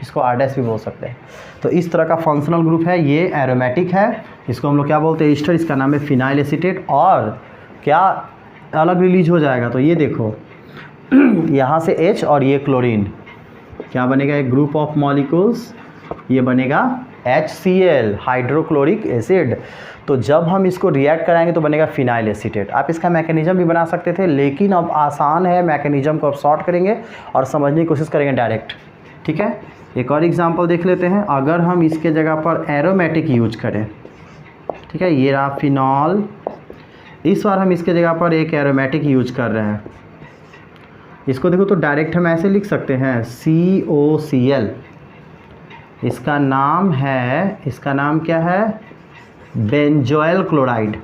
इसको R' भी बोल सकते हैं। तो इस तरह का फंक्शनल ग्रुप है, ये एरोमेटिक है, इसको हम लोग क्या बोलते हैं, ईस्टर। इसका नाम है फिनाइल एसीटेट। और क्या अलग रिलीज हो जाएगा, तो ये देखो यहाँ से H और ये क्लोरीन, क्या बनेगा, एक ग्रुप ऑफ मॉलिक्यूल्स, ये बनेगा HCl, हाइड्रोक्लोरिक एसिड। तो जब हम इसको रिएक्ट कराएंगे तो बनेगा फिनाइल एसीटेट। आप इसका मैकेनिज्म भी बना सकते थे, लेकिन अब आसान है, मैकेनिज्म को अब शॉर्ट करेंगे और समझने की कोशिश करेंगे डायरेक्ट, ठीक है। एक और एग्जांपल देख लेते हैं। अगर हम इसके जगह पर एरोमेटिक यूज करें, ठीक है, ये रहा फिनॉल, इस बार हम इसके जगह पर एक एरोमेटिक यूज कर रहे हैं। इसको देखो तो डायरेक्ट हम ऐसे लिख सकते हैं COCl। इसका नाम है, इसका नाम क्या है, बेंजोइल क्लोराइड।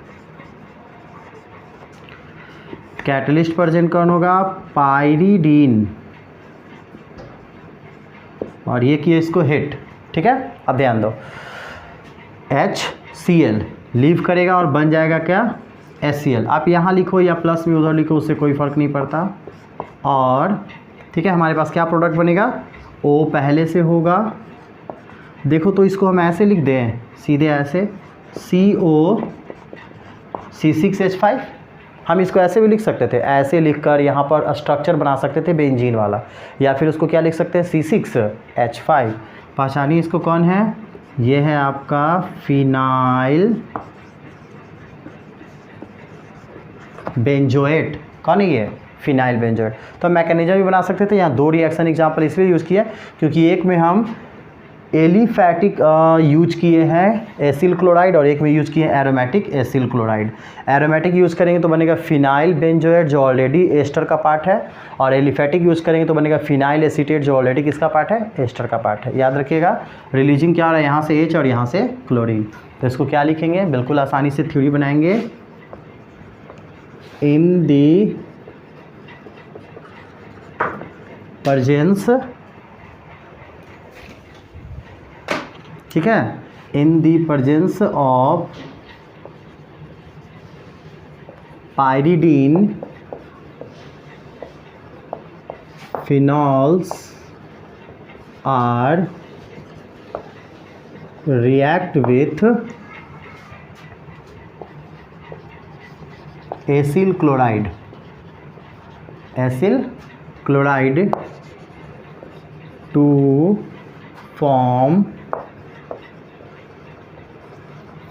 कैटलिस्ट प्रेजेंट कौन होगा, पायरीडीन, और ये किया इसको हिट, ठीक है। अब ध्यान दो, HCl लीव करेगा और बन जाएगा क्या, HCl। आप यहाँ लिखो या प्लस में उधर लिखो, उससे कोई फ़र्क नहीं पड़ता। और ठीक है, हमारे पास क्या प्रोडक्ट बनेगा, O पहले से होगा। देखो तो इसको हम ऐसे लिख दें, सीधे ऐसे COC6H5। हम इसको ऐसे भी लिख सकते थे, ऐसे लिखकर यहाँ पर स्ट्रक्चर बना सकते थे बेंजीन वाला, या फिर उसको क्या लिख सकते हैं, C6H5। पहचानिए इसको कौन है, ये है आपका फिनाइल बेंजोएट। कौन है ये, फिनाइल बेंजोएट। तो मैकेनिज्म भी बना सकते थे। यहाँ 2 रिएक्शन एग्जाम्पल इसलिए यूज़ किया क्योंकि एक में हम एलिफैटिक यूज किए हैं एसिल क्लोराइड, और एक में यूज किए हैं aromatic acyl chloride. Aromatic use करेंगे तो बनेगा फिनाइल बेंजोएट जो ऑलरेडी एस्टर का पार्ट है, और एलिफैटिक यूज़ करेंगे तो बनेगा फिनाइल एसीटेट जो ऑलरेडी किसका पार्ट है, एस्टर का पार्ट है। याद रखिएगा, रिलीजिंग क्या आ रहा है, यहाँ से H और यहाँ से क्लोरीन। तो इसको क्या लिखेंगे, बिल्कुल आसानी से थ्योरी बनाएंगे, इन दी प्रेजेंस, ठीक है, in the presence of pyridine phenols are react with acyl chloride to form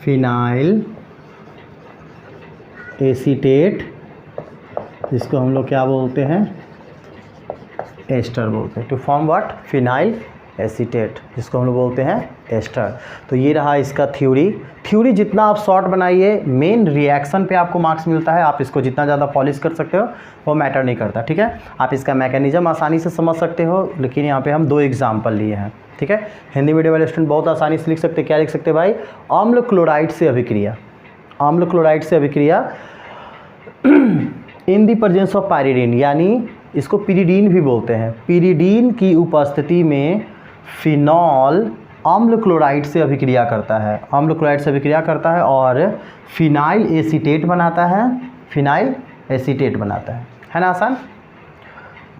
phenyl acetate, जिसको हम लोग क्या बोलते हैं, एस्टर बोलते हैं। To form what, phenyl acetate, जिसको हम लोग बोलते हैं एस्टर। तो ये रहा इसका थ्योरी जितना आप शॉर्ट बनाइए, मेन रिएक्शन पे आपको मार्क्स मिलता है। आप इसको जितना ज़्यादा पॉलिश कर सकते हो वो मैटर नहीं करता, ठीक है। आप इसका मैकेनिज्म आसानी से समझ सकते हो, लेकिन यहाँ पे हम 2 एग्जाम्पल लिए हैं, ठीक है। हिंदी मीडियम वाले स्टूडेंट बहुत आसानी से लिख सकते हैं। क्या लिख सकते हैं भाई? अम्ल क्लोराइड से अभिक्रिया, अम्ल क्लोराइड से अभिक्रिया इन दी प्रेजेंस ऑफ पायरिडीन, यानी इसको पिरिडीन भी बोलते हैं। पिरिडीन की उपस्थिति में फिनॉल अम्ल क्लोराइड से अभिक्रिया करता है, अम्ल क्लोराइड से अभिक्रिया करता है और फिनाइल एसीटेट बनाता है, फिनाइल एसीटेट बनाता है ना आसान।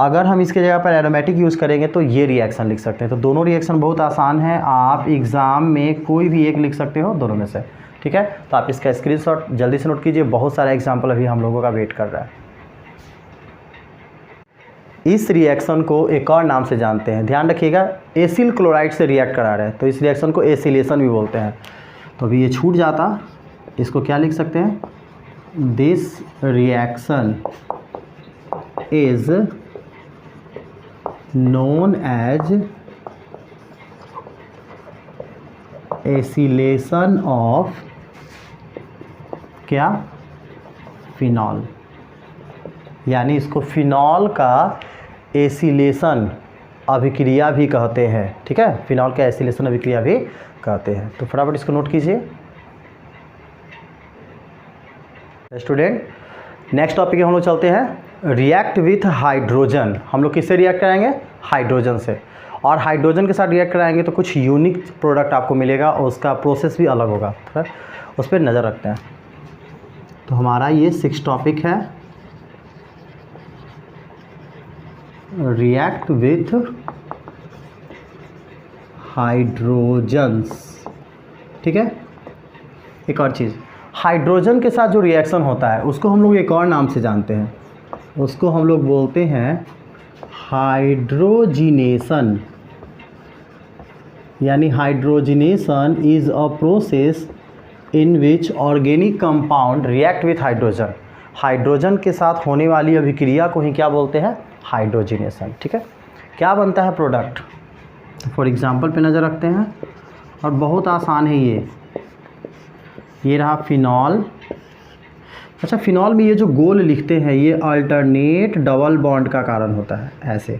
अगर हम इसके जगह पर एरोमेटिक यूज़ करेंगे तो ये रिएक्शन लिख सकते हैं। तो दोनों रिएक्शन बहुत आसान है, आप एग्ज़ाम में कोई भी एक लिख सकते हो दोनों में से, ठीक है। तो आप इसका स्क्रीनशॉट जल्दी से नोट कीजिए, बहुत सारा एग्जाम्पल अभी हम लोगों का वेट कर रहा है। इस रिएक्शन को एक और नाम से जानते हैं, ध्यान रखिएगा, एसिल क्लोराइड से रिएक्ट करा रहे हैं तो इस रिएक्शन को एसिलेशन भी बोलते हैं। तो अभी ये छूट जाता, इसको क्या लिख सकते हैं? This reaction is known as acylation of क्या? फिनॉल, यानी इसको फिनॉल का एसिलेशन अभिक्रिया भी कहते हैं, ठीक है। फिनॉल का एसिलेशन अभिक्रिया भी कहते हैं। तो फटाफट इसको नोट कीजिए स्टूडेंट। नेक्स्ट टॉपिक हम लोग चलते हैं, रिएक्ट विथ हाइड्रोजन। हम लोग किससे रिएक्ट कराएंगे? हाइड्रोजन से। और हाइड्रोजन के साथ रिएक्ट कराएंगे तो कुछ यूनिक प्रोडक्ट आपको मिलेगा और उसका प्रोसेस भी अलग होगा, उस पर नज़र रखते हैं। तो हमारा ये 6 टॉपिक है, रिएक्ट विथ हाइड्रोजन्स, ठीक है। एक और चीज़, हाइड्रोजन के साथ जो रिएक्शन होता है उसको हम लोग एक और नाम से जानते हैं, उसको हम लोग बोलते हैं हाइड्रोजिनेशन। यानी hydrogenation is a process in which organic compound react with hydrogen. Hydrogen के साथ होने वाली अभिक्रिया को ही क्या बोलते हैं? हाइड्रोजिनेशन, ठीक है। क्या बनता है प्रोडक्ट? फॉर एग्जांपल पे नज़र रखते हैं और बहुत आसान है ये रहा फिनॉल। अच्छा, फिनॉल में ये जो गोल लिखते हैं ये अल्टरनेट डबल बॉन्ड का कारण होता है, ऐसे,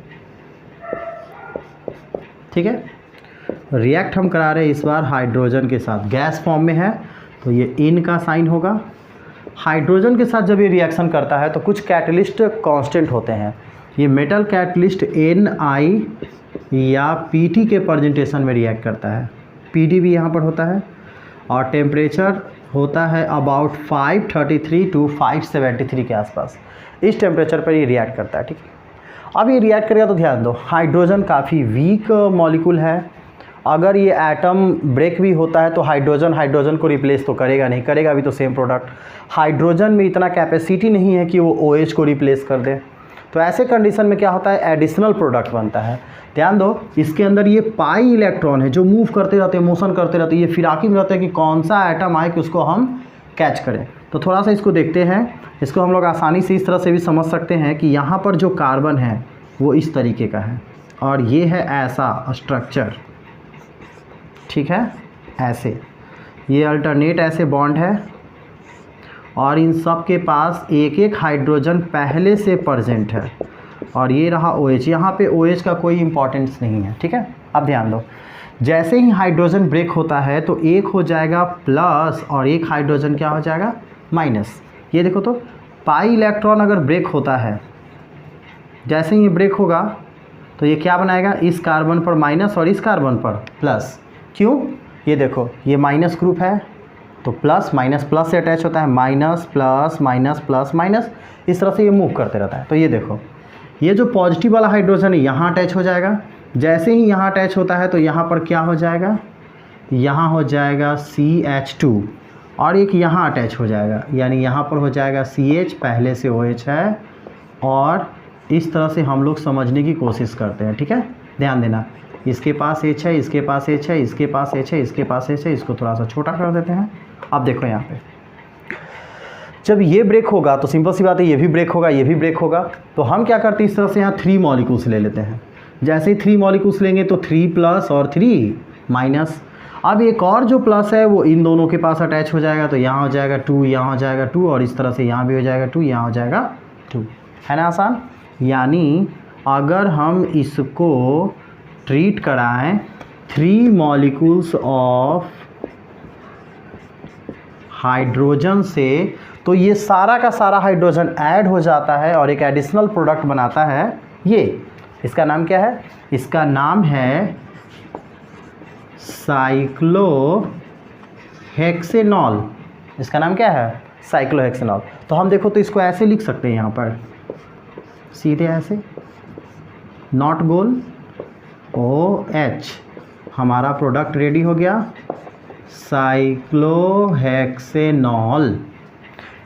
ठीक है। रिएक्ट हम करा रहे हैं इस बार हाइड्रोजन के साथ, गैस फॉर्म में है तो ये इन का साइन होगा। हाइड्रोजन के साथ जब ये रिएक्शन करता है तो कुछ कैटलिस्ट कांस्टेंट होते हैं। ये मेटल कैटलिस्ट Ni या Pt के प्रेजेंटेशन में रिएक्ट करता है, Pd भी यहाँ पर होता है और टेम्परेचर होता है अबाउट 533 टू 573 के आसपास। इस टेम्परेचर पर ये रिएक्ट करता है, ठीक है। अब ये रिएक्ट करेगा तो ध्यान दो, हाइड्रोजन काफ़ी वीक मॉलिक्यूल है। अगर ये एटम ब्रेक भी होता है तो हाइड्रोजन को रिप्लेस तो करेगा नहीं, करेगा भी तो सेम प्रोडक्ट। हाइड्रोजन में इतना कैपेसिटी नहीं है कि वो OH को रिप्लेस कर दे। तो ऐसे कंडीशन में क्या होता है? एडिशनल प्रोडक्ट बनता है। ध्यान दो, इसके अंदर ये पाई इलेक्ट्रॉन है जो मूव करते रहते हैं, मोशन करते रहते हैं, ये फिराकी में रहते हैं कि कौन सा एटम आए कि उसको हम कैच करें। तो थोड़ा सा इसको देखते हैं, इसको हम लोग आसानी से इस तरह से भी समझ सकते हैं कि यहाँ पर जो कार्बन है वो इस तरीके का है और ये है ऐसा स्ट्रक्चर, ठीक है, ऐसे ये अल्टरनेट ऐसे बॉन्ड है और इन सब के पास एक एक हाइड्रोजन पहले से प्रेजेंट है और ये रहा OH। यहाँ पे OH का कोई इंपॉर्टेंस नहीं है, ठीक है। अब ध्यान दो, जैसे ही हाइड्रोजन ब्रेक होता है तो एक हो जाएगा प्लस और एक हाइड्रोजन क्या हो जाएगा? माइनस। ये देखो तो पाई इलेक्ट्रॉन अगर ब्रेक होता है, जैसे ही ब्रेक होगा तो ये क्या बनाएगा? इस कार्बन पर माइनस और इस कार्बन पर प्लस। क्यों? ये देखो, ये माइनस ग्रुप है तो प्लस माइनस प्लस से अटैच होता है, minus plus minus plus minus, इस तरह से ये मूव करते रहता है। तो ये देखो, ये जो पॉजिटिव वाला हाइड्रोजन है यहाँ अटैच हो जाएगा, जैसे ही यहाँ अटैच होता है तो यहाँ पर क्या हो जाएगा? यहाँ हो जाएगा CH2 और एक यहाँ अटैच हो जाएगा, यानी यहाँ पर हो जाएगा CH, पहले से OH है। और इस तरह से हम लोग समझने की कोशिश करते हैं, ठीक है। ध्यान देना, इसके पास H है, इसके पास H है, इसके पास H है, इसके पास H है, इसको थोड़ा सा छोटा कर देते हैं। अब देखो यहाँ पे जब ये ब्रेक होगा तो सिंपल सी बात है, ये भी ब्रेक होगा, ये भी ब्रेक होगा। तो हम क्या करते हैं, इस तरह से यहाँ 3 मॉलिक्यूल्स ले लेते हैं। जैसे ही 3 मॉलिक्यूल्स लेंगे तो 3 प्लस और 3 माइनस। अब एक और जो प्लस है वो इन दोनों के पास अटैच हो जाएगा, तो यहाँ हो जाएगा 2, यहाँ हो जाएगा 2, और इस तरह से यहाँ भी हो जाएगा 2, यहाँ हो जाएगा 2। है ना आसान? यानी अगर हम इसको ट्रीट कराएं 3 मॉलिक्यूल्स ऑफ हाइड्रोजन से, तो ये सारा का सारा हाइड्रोजन ऐड हो जाता है और एक एडिशनल प्रोडक्ट बनाता है ये। इसका नाम क्या है? इसका नाम है साइक्लोहेक्सेनॉल। इसका नाम क्या है? साइक्लोहेक्सेनॉल। तो हम देखो तो इसको ऐसे लिख सकते हैं यहाँ पर, सीधे ऐसे, नॉट गोल OH। हमारा प्रोडक्ट रेडी हो गया, साइक्लोहेक्सेनॉल।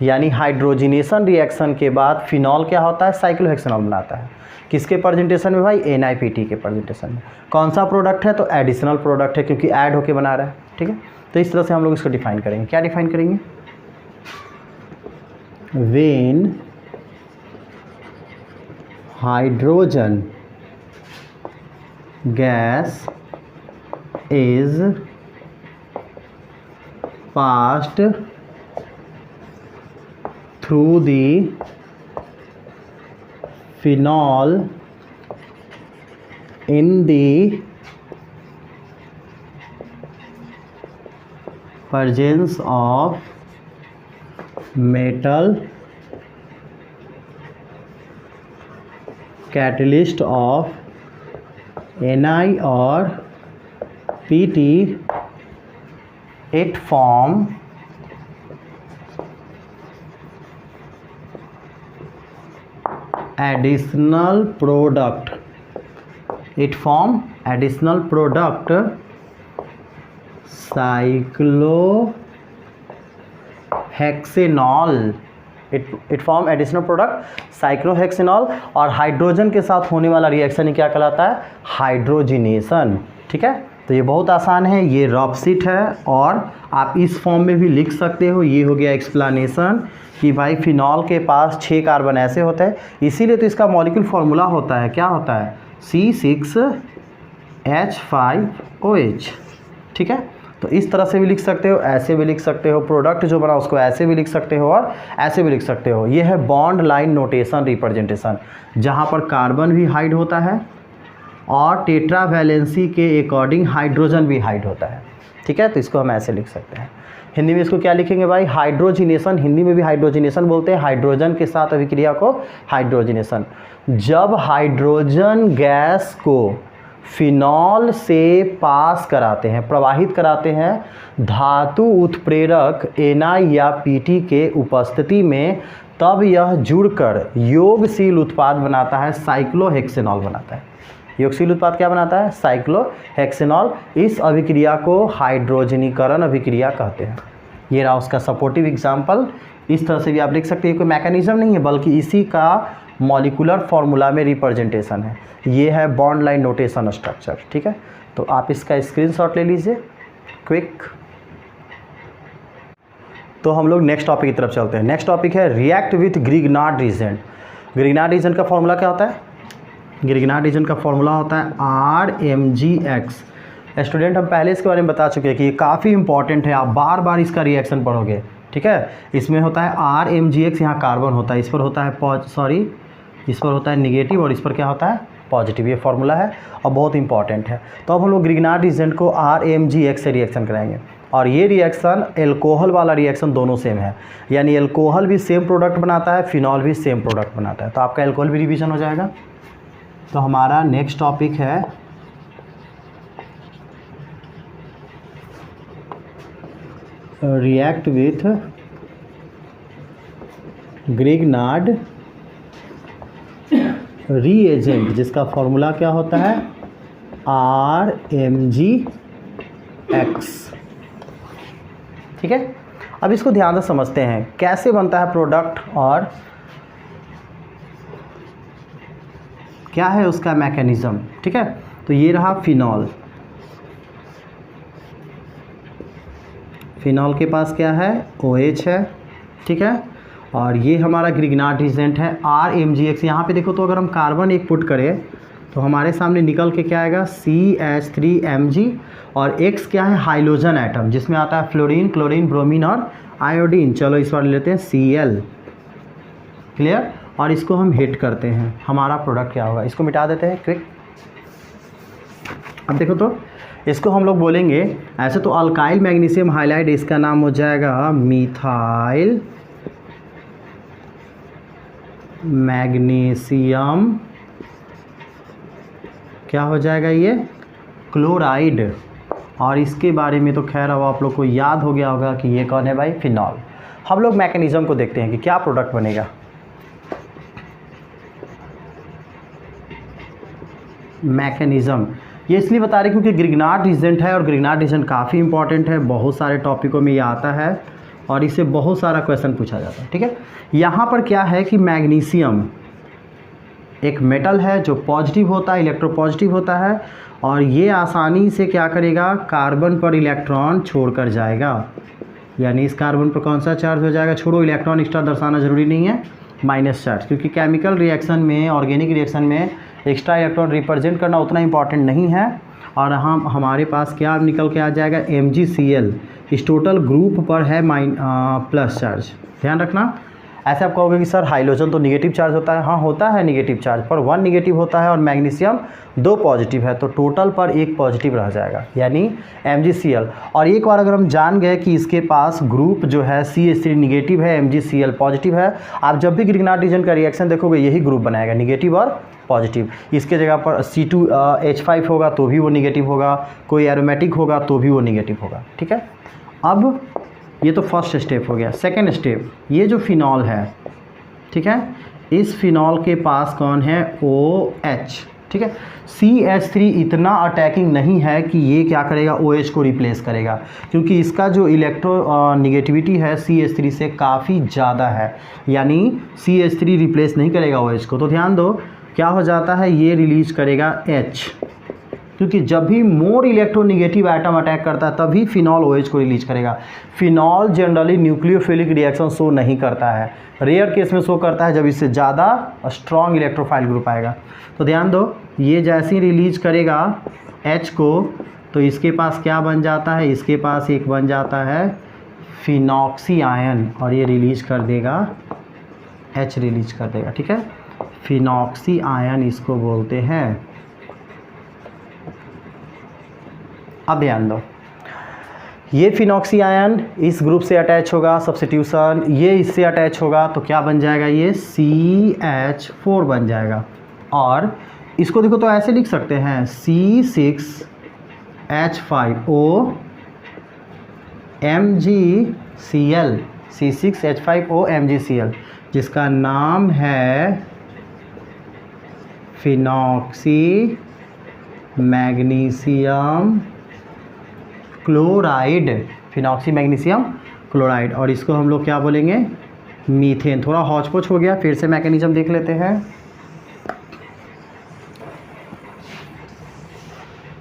यानी हाइड्रोजिनेशन रिएक्शन के बाद फिनॉल क्या होता है? साइक्लोहेक्सेनॉल बनाता है। किसके प्रेजेंटेशन में भाई? NiPT के प्रेजेंटेशन में। कौन सा प्रोडक्ट है? तो एडिशनल प्रोडक्ट है, क्योंकि ऐड होके बना रहा है। ठीक है, तो इस तरह से हम लोग इसको डिफाइन करेंगे। क्या डिफाइन करेंगे? When hydrogen gas is passed through the phenol in the presence of metal catalyst of Ni or PT, it form additional product. It form additional product cyclohexanol. It form additional product cyclohexanol. और hydrogen के साथ होने वाला reaction ही क्या कहलाता है? Hydrogenation. ठीक है, तो ये बहुत आसान है, ये रफ शीट है और आप इस फॉर्म में भी लिख सकते हो। ये हो गया एक्सप्लेनेशन कि भाई फिनॉल के पास 6 कार्बन ऐसे होते हैं, इसीलिए तो इसका मॉलिक्यूल फार्मूला होता है, क्या होता है? C6H5OH। ठीक है, तो इस तरह से भी लिख सकते हो, ऐसे भी लिख सकते हो। प्रोडक्ट जो बना उसको ऐसे भी लिख सकते हो और ऐसे भी लिख सकते हो। ये है बॉन्ड लाइन नोटेशन रिप्रेजेंटेशन, जहाँ पर कार्बन भी हाइड होता है और टेट्रा वैलेंसी के अकॉर्डिंग हाइड्रोजन भी हाइड होता है। ठीक है, तो इसको हम ऐसे लिख सकते हैं। हिंदी में इसको क्या लिखेंगे भाई? हाइड्रोजिनेशन। हिंदी में भी हाइड्रोजिनेशन बोलते हैं, हाइड्रोजन के साथ अभिक्रिया को हाइड्रोजिनेशन। जब हाइड्रोजन गैस को फिनॉल से पास कराते हैं, प्रवाहित कराते हैं धातु उत्प्रेरक Na या PT के उपस्थिति में, तब यह जुड़कर योगशील उत्पाद बनाता है, साइक्लोहेक्सेनॉल बनाता है। योगशील उत्पाद क्या बनाता है? साइक्लोहेक्सेनॉल। इस अभिक्रिया को हाइड्रोजनीकरण अभिक्रिया कहते हैं। ये रहा उसका सपोर्टिव एग्जाम्पल। इस तरह से भी आप लिख सकते हैं, कोई मैकेनिज्म नहीं है बल्कि इसी का मॉलिकुलर फॉर्मूला में रिप्रेजेंटेशन है। ये है बॉन्ड लाइन नोटेशन स्ट्रक्चर। ठीक है, तो आप इसका स्क्रीनशॉट ले लीजिए क्विक। तो हम लोग नेक्स्ट टॉपिक की तरफ चलते हैं। नेक्स्ट टॉपिक है react with Grignard reagent. Grignard reagent का फॉर्मूला क्या होता है? ग्रिग्नार्ड रीजेंट का फॉर्मूला होता है RMgX। स्टूडेंट, हम पहले इसके बारे में बता चुके हैं कि ये काफ़ी इंपॉर्टेंट है, आप बार बार इसका रिएक्शन पढ़ोगे। ठीक है, इसमें होता है RMgX, यहाँ कार्बन होता है, इस पर होता है इस पर होता है निगेटिव और इस पर क्या होता है? पॉजिटिव। ये फार्मूला है और बहुत इंपॉर्टेंट है। तो अब हम लोग ग्रिग्नार्ड रीजेंट को RMgX से रिएक्शन कराएंगे और ये रिएक्शन एल्कोहल वाला रिएक्शन दोनों सेम है, यानी एल्कोहल भी सेम प्रोडक्ट बनाता है, फिनॉल भी सेम प्रोडक्ट बनाता है। तो आपका एल्कोहल भी रिवीजन हो जाएगा। तो हमारा नेक्स्ट टॉपिक है रिएक्ट विथ ग्रिग्नार्ड रीएजेंट, जिसका फॉर्मूला क्या होता है? RMgX। ठीक है, अब इसको ध्यान से समझते हैं कैसे बनता है प्रोडक्ट और क्या है उसका मैकेनिज्म। ठीक है, तो ये रहा फिनॉल। फिनॉल के पास क्या है? OH है। ठीक है, और ये हमारा ग्रिग्नार्ड रीजेंट है RMgX। यहाँ पे देखो तो अगर हम कार्बन एक पुट करें तो तो हमारे सामने निकल के क्या आएगा CH3Mg, और X क्या है हाइड्रोजन एटम जिसमें आता है फ्लोरीन, क्लोरीन, ब्रोमीन और आयोडीन। चलो इस बार लेते हैं Cl, क्लियर। और इसको हम हिट करते हैं, हमारा प्रोडक्ट क्या होगा, इसको मिटा देते हैं क्विक। अब देखो तो इसको हम लोग बोलेंगे ऐसे तो अल्काइल मैग्नीशियम हाइलाइड, इसका नाम हो जाएगा मिथाइल मैग्नीशियम, क्या हो जाएगा ये क्लोराइड। और इसके बारे में तो खैर अब आप लोग को याद हो गया होगा कि ये कौन है भाई, फिनॉल। हम लोग मैकेनिज्म को देखते हैं कि क्या प्रोडक्ट बनेगा। मैकेनिज्म ये इसलिए बता रहे क्योंकि ग्रिग्नार्ड रीजेंट है, और ग्रिग्नार्ड रीजेंट काफ़ी इंपॉर्टेंट है, बहुत सारे टॉपिकों में ये आता है और इससे बहुत सारा क्वेश्चन पूछा जाता है, ठीक है। यहाँ पर क्या है कि मैग्नीशियम एक मेटल है जो पॉजिटिव होता है, इलेक्ट्रोपॉजिटिव होता है, और ये आसानी से क्या करेगा, कार्बन पर इलेक्ट्रॉन छोड़कर जाएगा। यानी इस कार्बन पर कौन सा चार्ज हो जाएगा, छोड़ो, इलेक्ट्रॉन एक्स्ट्रा दर्शाना ज़रूरी नहीं है, माइनस चार्ज, क्योंकि केमिकल रिएक्शन में, ऑर्गेनिक रिएक्शन में एक्स्ट्रा इलेक्ट्रॉन रिप्रेजेंट करना उतना इंपॉर्टेंट नहीं है। और हमारे पास क्या निकल के आ जाएगा MgCl, इस टोटल ग्रुप पर है प्लस चार्ज। ध्यान रखना, ऐसे आप कहोगे कि सर हाइड्रोजन तो निगेटिव चार्ज होता है, हाँ होता है निगेटिव चार्ज, पर 1 निगेटिव होता है और मैग्नीशियम 2 पॉजिटिव है, तो टोटल पर 1 पॉजिटिव रह जाएगा, यानी MgCl। और एक बार अगर हम जान गए कि इसके पास ग्रुप जो है CH3 निगेटिव है, MgCl पॉजिटिव है, आप जब भी ग्रिग्नार्ड रीजन का रिएक्शन देखोगे यही ग्रुप बनाएगा, निगेटिव और पॉजिटिव। इसके जगह पर C2H5 होगा तो भी वो निगेटिव होगा, कोई एरोमेटिक होगा तो भी वो निगेटिव होगा, ठीक है। अब ये तो फर्स्ट स्टेप हो गया। सेकेंड स्टेप, ये जो फिनॉल है, ठीक है, इस फिनॉल के पास कौन है OH, ठीक है। CH3 इतना अटैकिंग नहीं है कि ये क्या करेगा, OH को रिप्लेस करेगा, क्योंकि इसका जो इलेक्ट्रो निगेटिविटी है CH3 से काफ़ी ज़्यादा है, यानी CH3 रिप्लेस नहीं करेगा OH को। तो ध्यान दो क्या हो जाता है, ये रिलीज करेगा H, क्योंकि जब भी मोर इलेक्ट्रोनिगेटिव एटम अटैक करता है तभी फिनॉल OH को रिलीज करेगा। Phenol generally nucleophilic reaction show नहीं करता है, रेयर केस में शो करता है जब इससे ज़्यादा स्ट्रॉन्ग इलेक्ट्रोफाइल ग्रुप आएगा। तो ध्यान दो, ये जैसे ही रिलीज करेगा H को, तो इसके पास क्या बन जाता है, इसके पास एक बन जाता है फिनॉक्सी आयन, और ये रिलीज कर देगा H, रिलीज कर देगा, ठीक है। फिनॉक्सी आयन इसको बोलते हैं। अब ध्यान दो, ये फिनॉक्सी आयन इस ग्रुप से अटैच होगा, सब्स्टिट्यूशन, ये इससे अटैच होगा, तो क्या बन जाएगा, ये CH4 बन जाएगा। और इसको देखो तो ऐसे लिख सकते हैं C6H5O MgCl, C6H5O MgCl, जिसका नाम है phenoxy magnesium chloride, phenoxy magnesium chloride. और इसको हम लोग क्या बोलेंगे, मीथेन। थोड़ा हौच-पौच हो गया, फिर से मैकेनिज्म देख लेते हैं,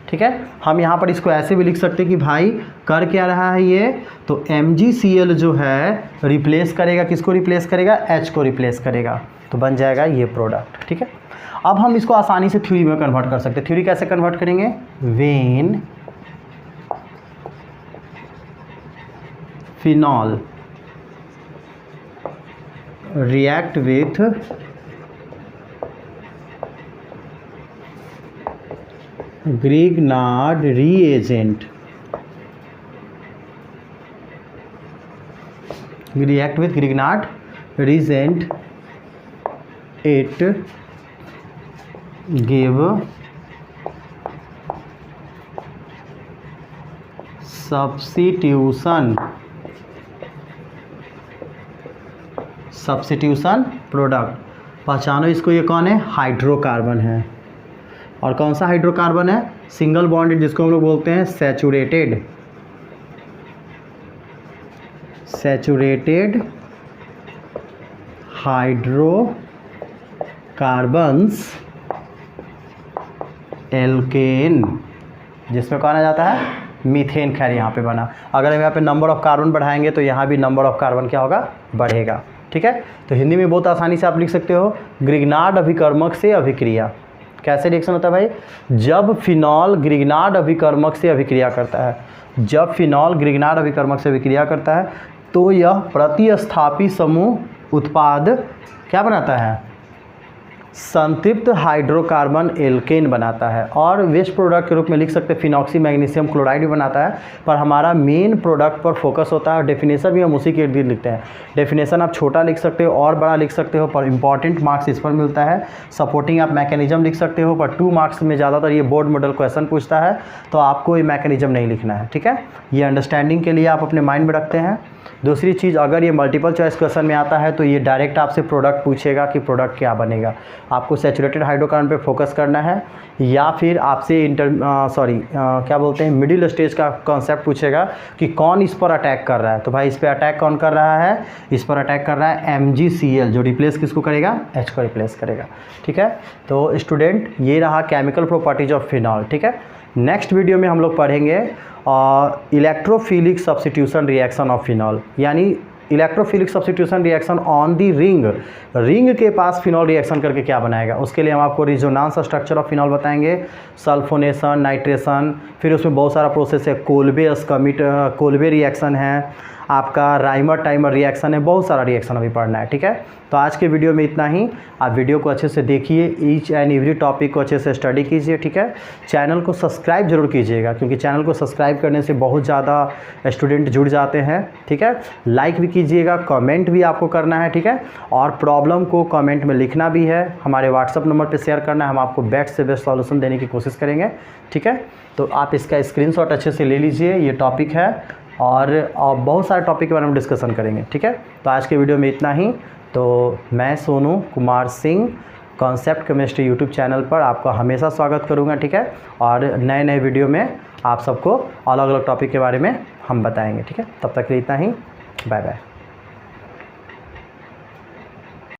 ठीक है। हम यहाँ पर इसको ऐसे भी लिख सकते हैं कि भाई कर क्या रहा है ये, तो MgCl जो है रिप्लेस करेगा, किसको रिप्लेस करेगा, H को रिप्लेस करेगा, तो बन जाएगा ये प्रोडक्ट, ठीक है। अब हम इसको आसानी से थ्योरी में कन्वर्ट कर सकते हैं। थ्योरी कैसे कन्वर्ट करेंगे, when phenol react with Grignard reagent, react with Grignard reagent, it give substitution product. पहचानो इसको, ये कौन है, हाइड्रोकार्बन है। और कौन सा हाइड्रोकार्बन है, सिंगल बॉन्डेड, जिसको हम लोग बोलते हैं सैचुरेटेड हाइड्रोकार्बन्स एल्केन, जिसमें कौन आ जाता है, मीथेन। खैर यहाँ पे बना, अगर हम यहाँ पे नंबर ऑफ कार्बन बढ़ाएंगे तो यहाँ भी नंबर ऑफ कार्बन क्या होगा, बढ़ेगा, ठीक है। तो हिंदी में बहुत आसानी से आप लिख सकते हो, ग्रिग्नार्ड अभिकर्मक से अभिक्रिया, कैसे रिएक्शन होता है भाई? जब फिनॉल ग्रिग्नार्ड अभिकर्मक से अभिक्रिया करता है, जब फिनॉल ग्रिग्नार्ड अभिकर्मक से अभिक्रिया करता है तो यह प्रतिस्थापी समूह उत्पाद क्या बनाता है? संतृप्त हाइड्रोकार्बन एल्केन बनाता है और वेस्ट प्रोडक्ट के रूप में लिख सकते हैं फिनॉक्सी मैग्नीशियम क्लोराइड भी बनाता है। पर हमारा मेन प्रोडक्ट पर फोकस होता है और डेफिनेशन भी हम उसी के इर्द गिर्द लिखते हैं। डेफिनेशन आप छोटा लिख सकते हो और बड़ा लिख सकते हो, पर इंपॉर्टेंट मार्क्स इस पर मिलता है। सपोर्टिंग आप मैकेनिज्म लिख सकते हो, पर 2 मार्क्स में ज़्यादातर ये बोर्ड मॉडल क्वेश्चन पूछता है तो आपको ये मैकेनिज्म नहीं लिखना है, ठीक है। ये अंडरस्टैंडिंग के लिए आप अपने माइंड में रखते हैं। दूसरी चीज़, अगर ये मल्टीपल चॉइस क्वेश्चन में आता है तो ये डायरेक्ट आपसे प्रोडक्ट पूछेगा कि प्रोडक्ट क्या बनेगा। आपको सैचुरेटेड हाइड्रोकार्बन पे फोकस करना है या फिर आपसे क्या बोलते हैं मिडिल स्टेज का कॉन्सेप्ट पूछेगा कि कौन इस पर अटैक कर रहा है। तो भाई इस पर अटैक कौन कर रहा है? इस पर अटैक कर रहा है MgCl, जो रिप्लेस किसको करेगा? H को रिप्लेस करेगा, ठीक है। तो स्टूडेंट ये रहा केमिकल प्रॉपर्टीज ऑफ फिनॉल, ठीक है। नेक्स्ट वीडियो में हम लोग पढ़ेंगे electrophilic substitution reaction of phenol, यानी electrophilic substitution reaction on the ring के पास फिनॉल रिएक्शन करके क्या बनाएगा। उसके लिए हम आपको रिजोनांस स्ट्रक्चर ऑफ फिनॉल बताएंगे, सल्फोनेशन, नाइट्रेशन, फिर उसमें बहुत सारा प्रोसेस है, कोल्बे रिएक्शन है, आपका राइमर टाइमर रिएक्शन है, बहुत सारा रिएक्शन अभी पढ़ना है, ठीक है। तो आज के वीडियो में इतना ही। आप वीडियो को अच्छे से देखिए, ईच एंड एवरी टॉपिक को अच्छे से स्टडी कीजिए, ठीक है। चैनल को सब्सक्राइब जरूर कीजिएगा क्योंकि चैनल को सब्सक्राइब करने से बहुत ज़्यादा स्टूडेंट जुड़ जाते हैं, ठीक है। लाइक भी कीजिएगा, कमेंट भी आपको करना है, ठीक है। और प्रॉब्लम को कमेंट में लिखना भी है, हमारे व्हाट्सअप नंबर पर शेयर करना है, हम आपको बेस्ट से बेस्ट सॉल्यूशन देने की कोशिश करेंगे, ठीक है। तो आप इसका स्क्रीनशॉट अच्छे से ले लीजिए, ये टॉपिक है और बहुत सारे टॉपिक के बारे में डिस्कशन करेंगे, ठीक है। तो आज के वीडियो में इतना ही। तो मैं Sonu Kumar Singh concept chemistry YouTube channel पर आपका हमेशा स्वागत करूंगा, ठीक है। और नए नए वीडियो में आप सबको अलग अलग टॉपिक के बारे में हम बताएंगे, ठीक है। तब तक के लिए इतना ही, बाय बाय।